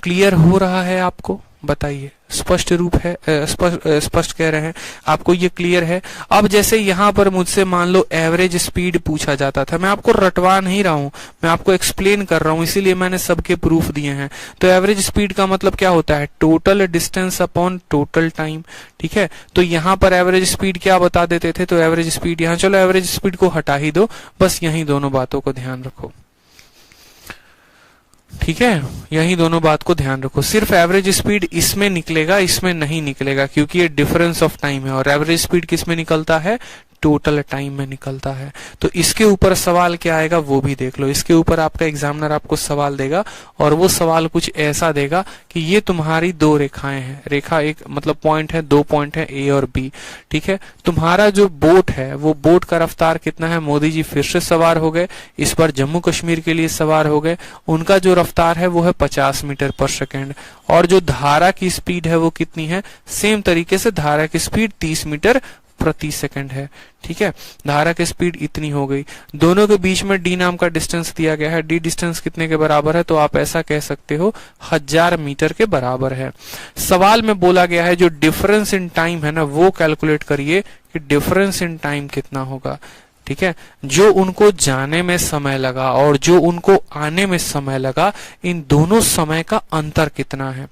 क्लियर हो रहा है आपको, बताइए। स्पष्ट रूप है, स्पष्ट कह रहे हैं आपको, ये क्लियर है। अब जैसे यहाँ पर मुझसे मान लो एवरेज स्पीड पूछा जाता था, मैं आपको रटवा नहीं रहा हूँ, मैं आपको एक्सप्लेन कर रहा हूँ, इसीलिए मैंने सबके प्रूफ दिए हैं। तो एवरेज स्पीड का मतलब क्या होता है, total distance upon total time. ठीक है, तो यहाँ पर एवरेज स्पीड क्या बता देते थे, तो एवरेज स्पीड, यहाँ चलो एवरेज स्पीड को हटा ही दो, बस यही दोनों बातों को ध्यान रखो। ठीक है, यही दोनों बात को ध्यान रखो। सिर्फ एवरेज स्पीड इसमें निकलेगा, इसमें नहीं निकलेगा, क्योंकि ये डिफरेंस ऑफ टाइम है। और एवरेज स्पीड किस में निकलता है? टोटल टाइम में निकलता है। तो इसके ऊपर सवाल क्या आएगा वो भी देख लो। इसके ऊपर आपका एग्जामिनर आपको सवाल देगा और वो सवाल कुछ ऐसा देगा कि ये तुम्हारी दो रेखाएं हैं, रेखा एक मतलब पॉइंट है, दो पॉइंट है ए और बी, ठीक है। तुम्हारा जो बोट है वो बोट का रफ्तार कितना है? मोदी जी फिर से सवार हो गए, इस बार जम्मू कश्मीर के लिए सवार हो गए। उनका जो रफ्तार है वो है 50 मीटर पर सेकेंड। और जो धारा की स्पीड है वो कितनी है? सेम तरीके से धारा की स्पीड 30 मीटर प्रति सेकंड है, ठीक है। धारा की स्पीड इतनी हो गई। दोनों के बीच में डी नाम का डिस्टेंस दिया गया है। डी डिस्टेंस कितने के बराबर है? तो आप ऐसा कह सकते हो 1000 मीटर के बराबर है। सवाल में बोला गया है जो डिफरेंस इन टाइम है ना वो कैलकुलेट करिए कि डिफरेंस इन टाइम कितना होगा, ठीक है। जो उनको जाने में समय लगा और जो उनको आने में समय लगा, इन दोनों समय का अंतर कितना है?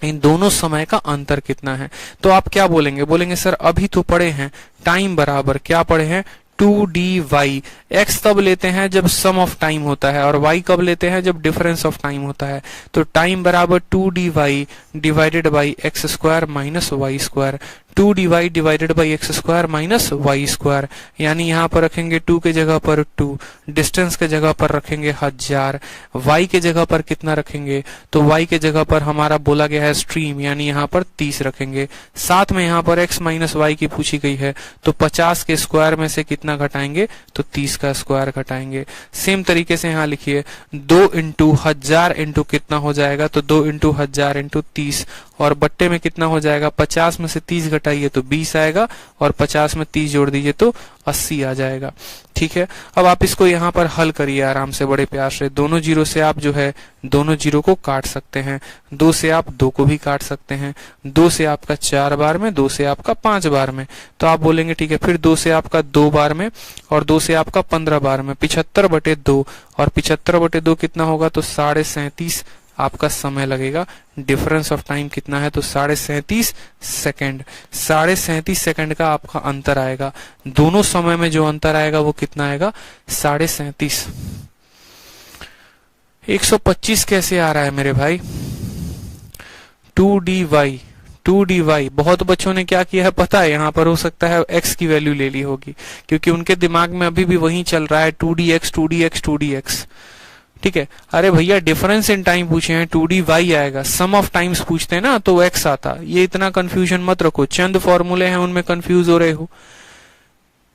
इन दोनों समय का अंतर कितना है? तो आप क्या बोलेंगे? बोलेंगे सर अभी तो पढ़े हैं टाइम बराबर क्या पढ़े हैं? 2dy। x तब लेते हैं जब सम ऑफ टाइम होता है और y कब लेते हैं? जब डिफरेंस ऑफ टाइम होता है। तो टाइम बराबर 2dy divided by X square minus Y square. 2dy divided by X square minus Y square, यानी यहाँ पर रखेंगे 2 के जगह पर 2, डिस्टेंस के जगह पर रखेंगे 1000, y के जगह पर कितना रखेंगे? तो y के जगह पर हमारा बोला गया है स्ट्रीम, यानी यहाँ पर 30 रखेंगे। साथ में यहाँ पर x माइनस वाई की पूछी गई है, तो 50 के स्क्वायर में से कितना घटाएंगे? तो 30 का स्क्वायर घटाएंगे। सेम तरीके से यहाँ लिखिए 2 इंटू 1000 इंटू कितना हो जाएगा? तो 2 इंटू 1000 इंटू 30, और बट्टे में कितना हो जाएगा? 50 में से 30 घटाइए तो 20 आएगा, और 50 में 30 जोड़ दीजिए तो 80 आ जाएगा, ठीक है। अब आप इसको यहाँ पर हल करिए आराम से, बड़े प्यार से। दोनों जीरो से आप जो है दोनों जीरो को काट सकते हैं। 2 से आप 2 को भी काट सकते हैं। 2 से आपका 4 बार में, 2 से आपका 5 बार में। तो आप बोलेंगे ठीक है, फिर 2 से आपका 2 बार में और 2 से आपका 15 बार में। 75/2, और 75/2 कितना होगा? तो 37.5 आपका समय लगेगा। डिफरेंस ऑफ टाइम कितना है? तो 37.5 सेकेंड। 37.5 सेकेंड का आपका अंतर आएगा। दोनों समय में जो अंतर आएगा वो कितना आएगा? 37.5। 125 कैसे आ रहा है मेरे भाई? 2dy। बहुत बच्चों ने क्या किया है पता है? यहाँ पर हो सकता है x की वैल्यू ले ली होगी, क्योंकि उनके दिमाग में अभी भी वही चल रहा है 2dx। ठीक है, अरे भैया डिफरेंस इन टाइम पूछे हैं 2dy आएगा। सम ऑफ टाइम्स पूछते हैं ना तो x आता। ये इतना कंफ्यूजन मत रखो, चंद फॉर्मूले हैं उनमें कंफ्यूज हो रहे हो।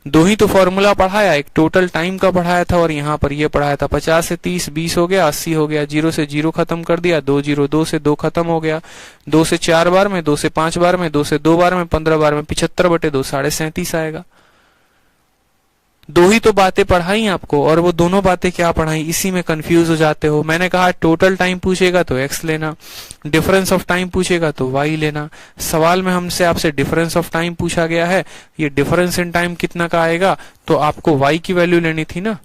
2 ही तो फॉर्मूला पढ़ाया, एक टोटल टाइम का पढ़ाया था और यहाँ पर ये पढ़ाया था। 50 से 30 20 हो गया, 80 हो गया। 0 से 0 खत्म कर दिया, 2 0, 2 से 2 खत्म हो गया। 2 से 4 बार में, 2 से 5 बार में, 2 से 2 बार में, 15 बार में। 75/2 37.5 आएगा। 2 ही तो बातें पढ़ाई आपको, और वो दोनों बातें क्या पढ़ाई इसी में कंफ्यूज हो जाते हो। मैंने कहा टोटल टाइम पूछेगा तो x लेना, डिफरेंस ऑफ टाइम पूछेगा तो y लेना। सवाल में हमसे आपसे डिफरेंस ऑफ टाइम पूछा गया है, ये डिफरेंस इन टाइम कितना का आएगा? तो आपको y की वैल्यू लेनी थी ना,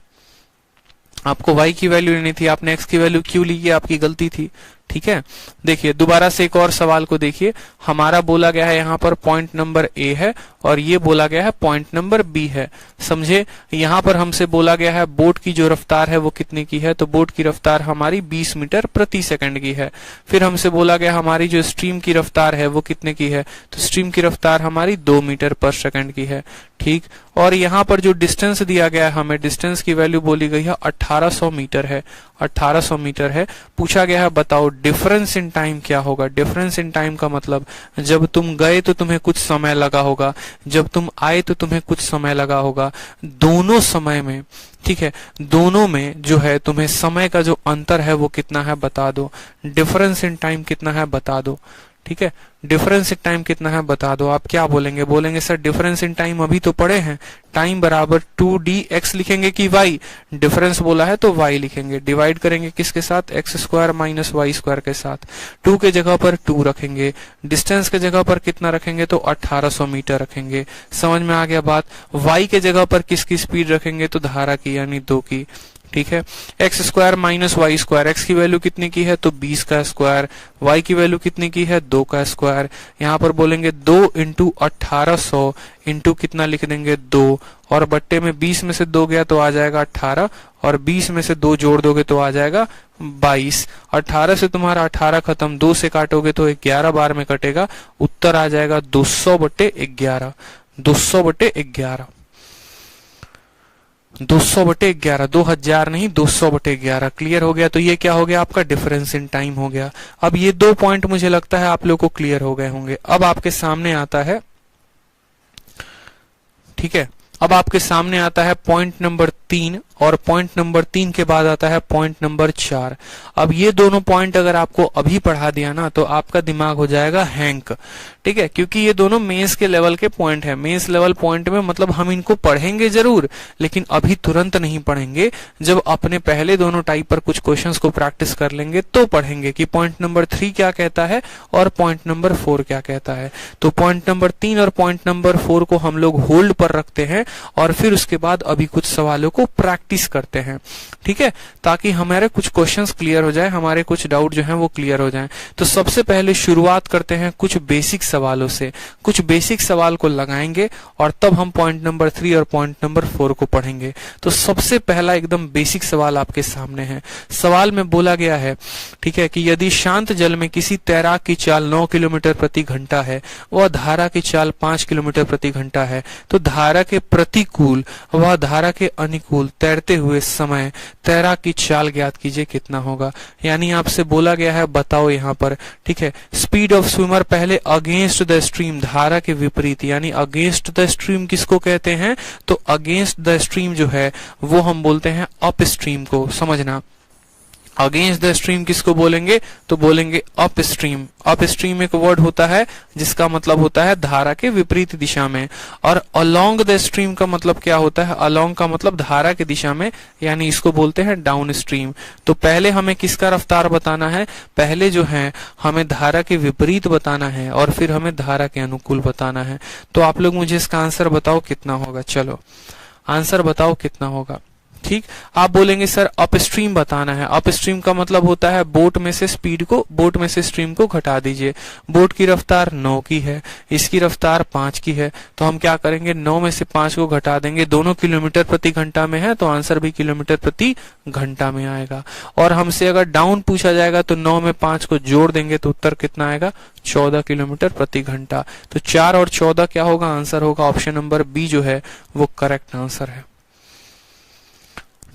आपको y की वैल्यू लेनी थी। आपने x की वैल्यू क्यों ली? आपकी गलती थी, ठीक है। देखिए दोबारा से एक और सवाल को देखिए। हमारा बोला गया है यहाँ पर पॉइंट नंबर A है और ये बोला गया है पॉइंट नंबर B है, समझे। यहाँ पर हमसे बोला गया है बोट की जो रफ्तार है वो कितने की है? तो बोट की रफ्तार हमारी 20 मीटर प्रति सेकंड की है। फिर हमसे बोला गया हमारी जो स्ट्रीम की रफ्तार है वो कितने की है? तो स्ट्रीम की रफ्तार हमारी 2 मीटर पर सेकंड की है, ठीक। और यहाँ पर जो डिस्टेंस दिया गया है हमें, डिस्टेंस की वैल्यू बोली गई है 1800 मीटर है। 1800 मीटर है। पूछा गया है बताओ डिफरेंस इन टाइम क्या होगा? डिफरेंस इन टाइम का मतलब जब तुम गए तो तुम्हें कुछ समय लगा होगा, जब तुम आए तो तुम्हें कुछ समय लगा होगा। दोनों समय में, ठीक है, दोनों में जो है तुम्हें समय का जो अंतर है वो कितना है बता दो। डिफरेंस इन टाइम कितना है बता दो, ठीक है। डिफरेंस इन टाइम कितना है बता दो। आप क्या बोलेंगे? बोलेंगे सर डिफरेंस इन टाइम अभी तो पढ़े हैं, टाइम बराबर 2dx लिखेंगे कि y? डिफरेंस बोला है तो y लिखेंगे। डिवाइड करेंगे किसके साथ? x square minus Y square के साथ। 2 के जगह पर 2 रखेंगे, डिस्टेंस के जगह पर कितना रखेंगे? तो 1800 मीटर रखेंगे। समझ में आ गया बात। y के जगह पर किसकी स्पीड रखेंगे? तो धारा की, यानी 2 की, ठीक है। X square minus Y square, X की वैल्यू कितने की है तो 20 का स्क्वायर, वाई की वैल्यू कितने की है 2 का स्क्वायर। यहाँ पर बोलेंगे 2 इंटू 1800 इंटू कितना लिख देंगे 2, और बट्टे में 20 में से 2 गया तो आ जाएगा 18, और 20 में से 2 जोड़ दोगे तो आ जाएगा 22। 18 से तुम्हारा 18 खत्म, 2 से काटोगे तो 11 बार में कटेगा, उत्तर आ जाएगा 200/11। 200/11, 200/11, 2000 नहीं 200/11। क्लियर हो गया। तो ये क्या हो गया आपका डिफरेंस इन टाइम हो गया। अब ये 2 पॉइंट मुझे लगता है आप लोग को क्लियर हो गए होंगे। अब आपके सामने आता है, ठीक है, अब आपके सामने आता है पॉइंट नंबर 3, और पॉइंट नंबर 3 के बाद आता है पॉइंट नंबर 4। अब ये दोनों पॉइंट अगर आपको अभी पढ़ा दिया ना तो आपका दिमाग हो जाएगा हैंक, ठीक है, क्योंकि ये दोनों मेंस के लेवल के पॉइंट है। मेंस लेवल पॉइंट में मतलब हम इनको पढ़ेंगे जरूर, लेकिन अभी तुरंत नहीं पढ़ेंगे। जब अपने पहले दोनों टाइप पर कुछ क्वेश्चंस को प्रैक्टिस कर लेंगे तो पढ़ेंगे कि पॉइंट नंबर 3 क्या कहता है और पॉइंट नंबर 4 क्या कहता है। तो पॉइंट नंबर 3 और पॉइंट नंबर 4 को हम लोग होल्ड पर रखते हैं, और फिर उसके बाद अभी कुछ सवालों को प्रैक्टिस करते हैं, ठीक है, ताकि हमारे कुछ क्वेश्चंस क्लियर हो जाए, हमारे कुछ डाउट जो हैं वो क्लियर हो जाएं। तो सबसे पहले शुरुआत करते हैं कुछ बेसिक सवालों से। कुछ बेसिक सवाल को लगाएंगे और तब हम पॉइंट नंबर 3 और पॉइंट नंबर 4 को पढ़ेंगे। तो सबसे पहला एकदम बेसिक सवाल आपके सामने है। सवाल में बोला गया है, ठीक है, कि यदि शांत जल में किसी तैराक की चाल 9 किलोमीटर प्रति घंटा है वह धारा की चाल 5 किलोमीटर प्रति घंटा है, तो धारा के प्रतिकूल वह धारा के अनुकूल तैरते हुए समय तैराक की चाल ज्ञात कीजिए कितना होगा। यानी आपसे बोला गया है बताओ यहाँ पर, ठीक है, स्पीड ऑफ स्विमर पहले अगेंस्ट द स्ट्रीम, धारा के विपरीत, यानी अगेंस्ट द स्ट्रीम किसको कहते हैं तो अगेंस्ट द स्ट्रीम जो है वो हम बोलते हैं अप स्ट्रीम को। समझना, अगेंस्ट द स्ट्रीम किसको बोलेंगे तो बोलेंगे अप स्ट्रीम। अप स्ट्रीम एक वर्ड होता है जिसका मतलब होता है धारा के विपरीत दिशा में, और अलोंग द स्ट्रीम का मतलब क्या होता है, अलोंग का मतलब धारा की दिशा में, यानी इसको बोलते हैं डाउन स्ट्रीम। तो पहले हमें किसका रफ्तार बताना है, पहले जो है हमें धारा के विपरीत बताना है और फिर हमें धारा के अनुकूल बताना है। तो आप लोग मुझे इसका आंसर बताओ कितना होगा। चलो आंसर बताओ कितना होगा। ठीक, आप बोलेंगे सर अप स्ट्रीम बताना है। अप स्ट्रीम का मतलब होता है बोट में से स्पीड को, बोट में से स्ट्रीम को घटा दीजिए। बोट की रफ्तार 9 की है, इसकी रफ्तार 5 की है, तो हम क्या करेंगे 9 में से 5 को घटा देंगे। दोनों किलोमीटर प्रति घंटा में है तो आंसर भी किलोमीटर प्रति घंटा में आएगा। और हमसे अगर डाउन पूछा जाएगा तो 9 में 5 को जोड़ देंगे तो उत्तर कितना आएगा 14 किलोमीटर प्रति घंटा। तो 4 और 14 क्या होगा, आंसर होगा ऑप्शन नंबर बी जो है वो करेक्ट आंसर है।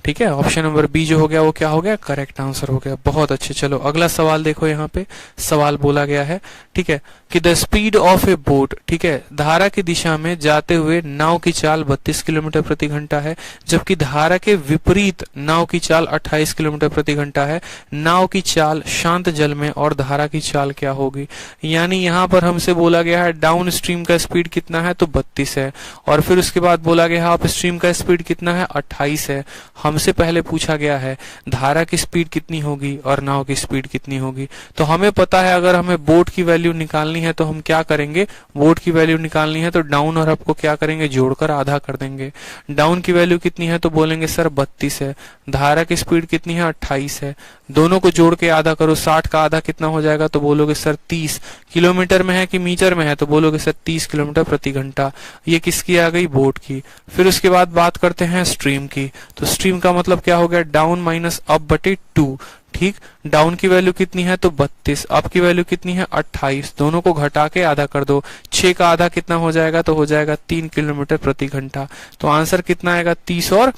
ठीक है, ऑप्शन नंबर बी जो हो गया वो क्या हो गया, करेक्ट आंसर हो गया। बहुत अच्छे। चलो अगला सवाल देखो, यहाँ पे सवाल बोला गया है, ठीक है, कि the speed of A boat, ठीक है, धारा की दिशा में जाते हुए नाव की चाल 32 किलोमीटर प्रति घंटा है, जबकि धारा के विपरीत नाव की चाल 28 किलोमीटर प्रति घंटा है। नाव की चाल शांत जल में और धारा की चाल क्या होगी। यानी यहाँ पर हमसे बोला गया है डाउन स्ट्रीम का स्पीड कितना है तो 32 है, और फिर उसके बाद बोला गया है अप स्ट्रीम का स्पीड कितना है 28 है। हमसे पहले पूछा गया है धारा की स्पीड कितनी होगी और नाव की स्पीड कितनी होगी। तो हमें पता है अगर हमें बोट की वैल्यू निकालनी है तो हम क्या करेंगे, बोट की वैल्यू निकालनी है तो डाउन और अप को क्या करेंगे, जोड़कर आधा कर देंगे। डाउन की वैल्यू कितनी है तो बोलेंगे सर 32 है, धारा की स्पीड कितनी है 28 है, दोनों को जोड़ के आधा करो, 60 का आधा कितना हो जाएगा तो बोलोगे सर 30। किलोमीटर में है कि मीटर में है तो बोलोगे सर 30 किलोमीटर प्रति घंटा। ये किसकी आ गई, बोट की। फिर उसके बाद बात करते हैं स्ट्रीम की। तो स्ट्रीम का मतलब क्या हो गया, डाउन माइनस अप बटे 2। ठीक, डाउन की वैल्यू कितनी है तो 32, अप की वैल्यू कितनी है 28, दोनों को घटा के आधा कर दो। 6 का आधा कितना हो जाएगा तो हो जाएगा 3 किलोमीटर प्रति घंटा। तो आंसर कितना आएगा 30 और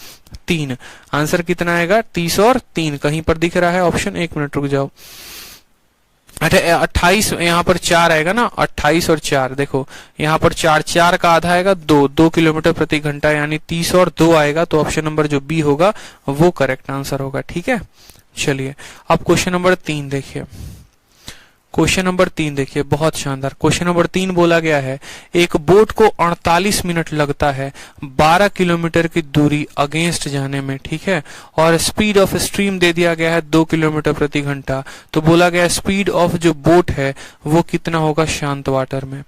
3। आंसर कितना आएगा 30 और 3। कहीं पर दिख रहा है ऑप्शन, 1 मिनट रुक जाओ। अच्छा 28, यहाँ पर 4 आएगा ना, 28 और 4 देखो, यहाँ पर 4 का आधा आएगा 2 किलोमीटर प्रति घंटा, यानी 30 और 2 आएगा। तो ऑप्शन नंबर जो बी होगा वो करेक्ट आंसर होगा। ठीक है, चलिए अब क्वेश्चन नंबर 3 देखिए। क्वेश्चन नंबर 3 देखिए, बहुत शानदार। क्वेश्चन नंबर 3 बोला गया है एक बोट को 48 मिनट लगता है 12 किलोमीटर की दूरी अगेंस्ट जाने में, ठीक है, और स्पीड ऑफ स्ट्रीम दे दिया गया है 2 किलोमीटर प्रति घंटा। तो बोला गया स्पीड ऑफ जो बोट है वो कितना होगा शांत वाटर में।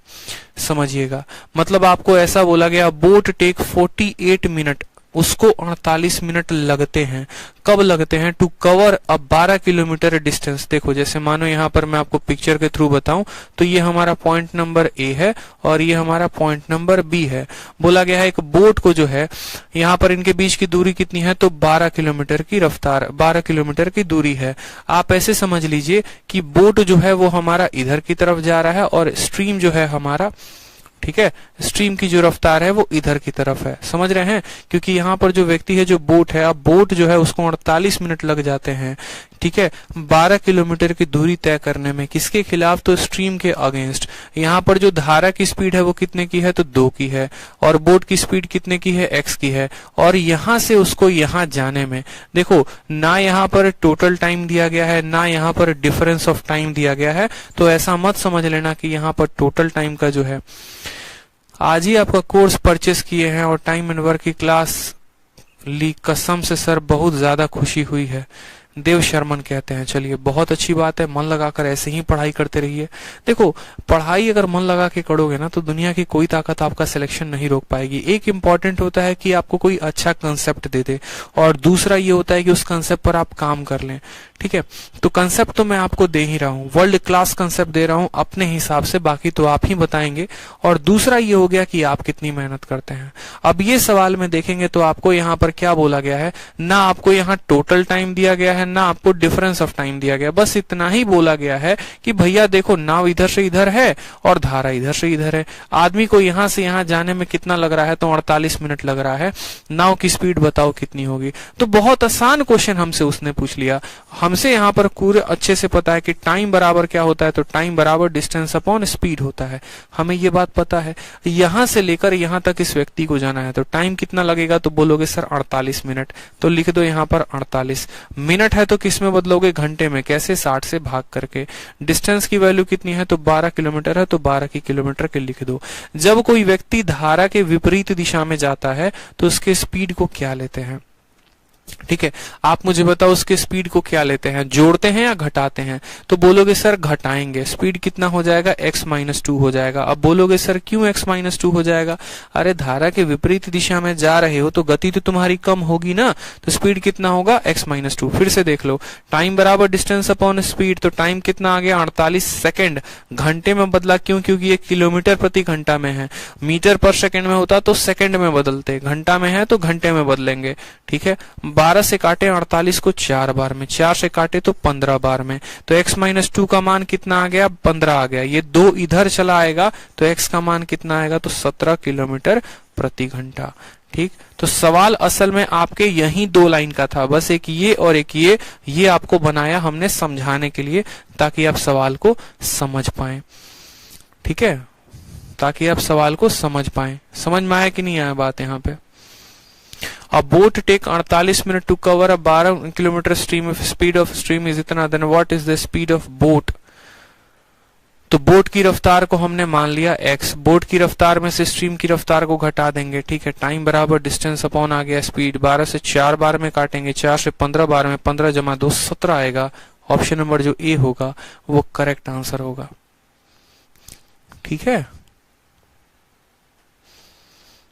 समझिएगा, मतलब आपको ऐसा बोला गया बोट टेक 48 मिनट उसको 48 मिनट लगते हैं। कब लगते हैं? टू कवर अब 12 किलोमीटर डिस्टेंस। देखो जैसे मानो यहाँ पर मैं आपको पिक्चर के थ्रू बताऊं तो ये हमारा पॉइंट नंबर ए है और ये हमारा पॉइंट नंबर बी है। बोला गया है एक बोट को जो है यहाँ पर इनके बीच की दूरी कितनी है? तो 12 किलोमीटर की रफ्तार, 12 किलोमीटर की दूरी है। आप ऐसे समझ लीजिए कि बोट जो है वो हमारा इधर की तरफ जा रहा है और स्ट्रीम जो है हमारा, ठीक है, स्ट्रीम की जो रफ्तार है वो इधर की तरफ है। समझ रहे हैं? क्योंकि यहाँ पर जो व्यक्ति है जो बोट है, अब बोट जो है उसको 48 मिनट लग जाते हैं, ठीक है, 12 किलोमीटर की दूरी तय करने में। किसके खिलाफ? तो स्ट्रीम के अगेंस्ट। यहाँ पर जो धारा की स्पीड है वो कितने की है? तो 2 की है। और बोट की स्पीड कितने की है? x की है। और यहां से उसको यहां जाने में, देखो ना यहाँ पर टोटल टाइम दिया गया है ना यहाँ पर डिफरेंस ऑफ टाइम दिया गया है, तो ऐसा मत समझ लेना कि यहाँ पर टोटल टाइम का जो है, आज ही आपका कोर्स परचेस किए हैं और टाइम एंड वर्क की क्लास ली, कसम से सर बहुत ज्यादा खुशी हुई है। देव शर्मन कहते हैं। चलिए बहुत अच्छी बात है, मन लगाकर ऐसे ही पढ़ाई करते रहिए। देखो पढ़ाई अगर मन लगा के करोगे ना तो दुनिया की कोई ताकत आपका सिलेक्शन नहीं रोक पाएगी। एक इम्पॉर्टेंट होता है कि आपको कोई अच्छा कंसेप्ट दे दे और दूसरा ये होता है कि उस कंसेप्ट पर आप काम कर लें, ठीक है। तो कंसेप्ट तो मैं आपको दे ही रहा हूँ, वर्ल्ड क्लास कंसेप्ट दे रहा हूँ अपने हिसाब से, बाकी तो आप ही बताएंगे। और दूसरा ये हो गया कि आप कितनी मेहनत करते हैं। अब ये सवाल में देखेंगे तो आपको यहाँ पर क्या बोला गया है, ना आपको यहाँ टोटल टाइम दिया गया है ना आपको डिफरेंस ऑफ टाइम दिया गया, बस इतना ही बोला गया है कि भैया देखो नाव इधर से इधर है और धारा इधर से इधर है। आदमी को यहां से यहां जाने में कितना लग रहा है? तो 48 मिनट लग रहा है। नाव की स्पीड बताओ कितनी होगी? तो बहुत आसान क्वेश्चन हमसे उसने पूछ लिया। हमसे यहाँ पर पूरे अच्छे से पता है कि टाइम बराबर क्या होता है, तो टाइम बराबर डिस्टेंस अपॉन स्पीड होता है। हमें ये बात पता है। यहां से लेकर यहां तक इस व्यक्ति को जाना है तो टाइम कितना लगेगा? तो बोलोगे सर 48 मिनट, तो लिख दो यहाँ पर 48 मिनट है तो किस में बदलोगे? घंटे में। कैसे? 60 से भाग करके। डिस्टेंस की वैल्यू कितनी है? तो 12 किलोमीटर है तो 12 की किलोमीटर के लिख दो। जब कोई व्यक्ति धारा के विपरीत दिशा में जाता है तो उसके स्पीड को क्या लेते हैं? ठीक है, आप मुझे बताओ उसके स्पीड को क्या लेते हैं? जोड़ते हैं या घटाते हैं? तो बोलोगे सर घटाएंगे। स्पीड कितना हो जाएगा? x-2 हो जाएगा। अब बोलोगे सर क्यों x-2 हो जाएगा? अरे धारा के विपरीत दिशा में जा रहे हो तो गति तो तुम्हारी कम होगी ना, तो स्पीड कितना होगा? x-2। फिर से देख लो, टाइम बराबर डिस्टेंस अपॉन स्पीड, तो टाइम कितना आ गया? 48 सेकेंड। घंटे में बदला क्यों? क्योंकि ये किलोमीटर प्रति घंटा में है। मीटर पर सेकेंड में होता तो सेकेंड में बदलते, घंटा में है तो घंटे में बदलेंगे, ठीक है। 12 से काटे 48 को 4 बार में, 4 से काटे तो 15 बार में, तो x-2 का मान कितना आ गया? 15 आ गया। ये 2 इधर चला आएगा तो x का मान कितना आएगा? तो 17 किलोमीटर प्रति घंटा। ठीक, तो सवाल असल में आपके यही 2 लाइन का था, बस एक ये और एक ये आपको बनाया हमने समझाने के लिए, ताकि आप सवाल को समझ पाए, ठीक है, ताकि आप सवाल को समझ पाए। समझ में आया कि नहीं आया बात यहाँ पे? A boat take 48 minute to cover a 12 kilometre stream, speed of stream is इतना, then what is the speed of boat? तो बोट की रफ्तार को हमने मान लिया x, बोट की रफ्तार में से स्ट्रीम की रफ्तार को घटा देंगे, ठीक है। टाइम बराबर डिस्टेंस अपॉन आ गया स्पीड, 12 से 4 बार में काटेंगे, 4 से 15 बार में, 15 जमा 2 17 आएगा। ऑप्शन नंबर जो ए होगा वो करेक्ट आंसर होगा, ठीक है।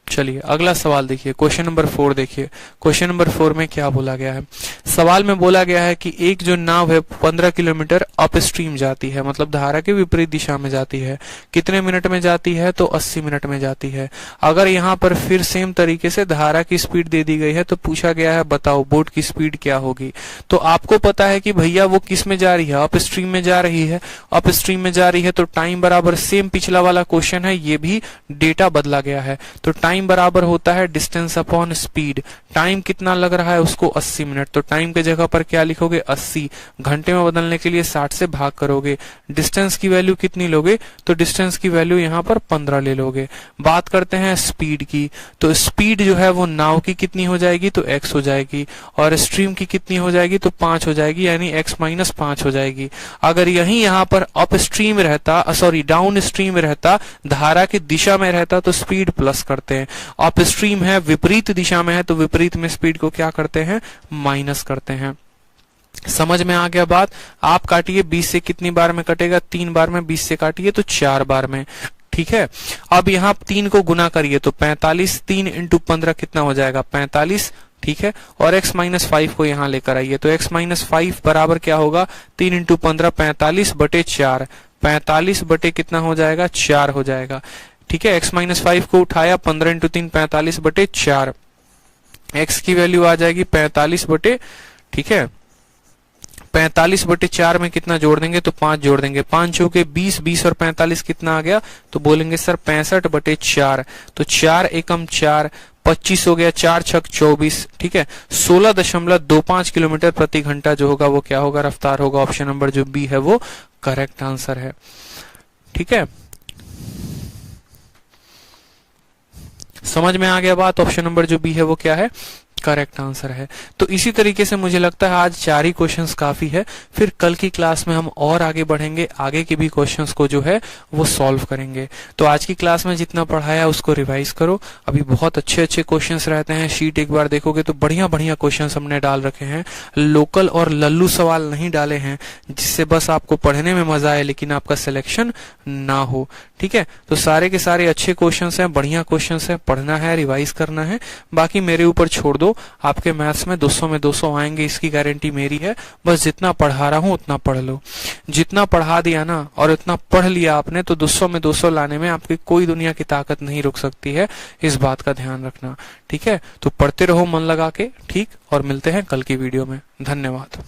चलिए अगला सवाल देखिए, क्वेश्चन नंबर 4 देखिए। क्वेश्चन नंबर 4 में क्या बोला गया है? सवाल में बोला गया है कि एक जो नाव है 15 किलोमीटर अप स्ट्रीम जाती है, मतलब धारा के विपरीत दिशा में जाती है। कितने मिनट में जाती है? तो 80 मिनट में जाती है। अगर यहाँ पर फिर सेम तरीके से धारा की स्पीड दे दी गई है तो पूछा गया है बताओ बोट की स्पीड क्या होगी। तो आपको पता है कि भैया वो किस में जा रही है? अप स्ट्रीम में जा रही है। अप स्ट्रीम में जा रही है तो टाइम बराबर सेम पिछला वाला क्वेश्चन है, ये भी डेटा बदला गया है। तो टाइम बराबर होता है डिस्टेंस अपॉन स्पीड। टाइम कितना लग रहा है उसको? 80 मिनट। तो टाइम के जगह पर क्या लिखोगे? 80। घंटे में बदलने के लिए 60 से भाग करोगे। डिस्टेंस की वैल्यू कितनी लोगे? तो डिस्टेंस की वैल्यू यहाँ पर 15 ले लोगे। बात करते हैं स्पीड की, तो स्पीड जो है वो नाव की कितनी हो जाएगी? तो x हो जाएगी, और स्ट्रीम की कितनी हो जाएगी? तो 5 हो जाएगी, यानी x-5 हो जाएगी। अगर यही यहाँ पर अप स्ट्रीम रहता, सॉरी डाउन स्ट्रीम रहता, धारा की दिशा में रहता, तो स्पीड प्लस करते हैं। अप स्ट्रीम है, विपरीत दिशा में है, तो विपरीत में स्पीड को क्या करते हैं? माइनस करते हैं। समझ में आ गया बात? आप काटिए, 20 से कितनी बार में कटेगा? 3 बार में। 20 से काटिए तो 4 बार में, ठीक है। अब यहाँ 3 को गुना करिए तो 45, 3 इंटू 15 कितना हो जाएगा 45, ठीक है। और x माइनस 5 को यहाँ लेकर आइए तो x माइनस 5 बराबर क्या होगा 3 इंटू 15 45 बटे 4, 45 बटे कितना हो जाएगा 4 हो जाएगा, ठीक है। x माइनस 5 को उठाया 15 इंटू 3 45 बटे 4, x की वैल्यू आ जाएगी 45 बटे, ठीक है 45 बटे 4 में कितना जोड़ देंगे तो 5 जोड़ देंगे, 5 चौके 20, 20 और 45 कितना आ गया तो बोलेंगे सर 65 बटे 4, तो 4 एकम 4 25 हो गया, 4 छक 24, ठीक है। 16.25 किलोमीटर प्रति घंटा जो होगा वो क्या होगा रफ्तार होगा। ऑप्शन नंबर जो बी है वो करेक्ट आंसर है, ठीक है। समझ में आ गया बात, ऑप्शन नंबर जो बी है वो क्या है करेक्ट आंसर है। तो इसी तरीके से मुझे लगता है आज 4 ही क्वेश्चंस काफी है, फिर कल की क्लास में हम और आगे बढ़ेंगे, आगे के भी क्वेश्चंस को जो है वो सॉल्व करेंगे। तो आज की क्लास में जितना पढ़ाया उसको रिवाइज करो, अभी बहुत अच्छे अच्छे क्वेश्चंस रहते हैं, शीट एक बार देखोगे तो बढ़िया बढ़िया क्वेश्चंस हमने डाल रखे हैं, लोकल और लल्लू सवाल नहीं डाले हैं जिससे बस आपको पढ़ने में मजा आए लेकिन आपका सिलेक्शन ना हो, ठीक है। तो सारे के सारे अच्छे क्वेश्चंस हैं, बढ़िया क्वेश्चंस हैं, पढ़ना है रिवाइज करना है, बाकी मेरे ऊपर छोड़ दो। आपके मैथ्स में 200 में 200 आएंगे इसकी गारंटी मेरी है, बस जितना पढ़ा रहा हूं उतना पढ़ लो। जितना पढ़ा दिया ना और उतना पढ़ लिया आपने तो 200 में 200 लाने में आपकी कोई दुनिया की ताकत नहीं रुक सकती है, इस बात का ध्यान रखना, ठीक है। तो पढ़ते रहो मन लगा के, ठीक, और मिलते हैं कल की वीडियो में। धन्यवाद।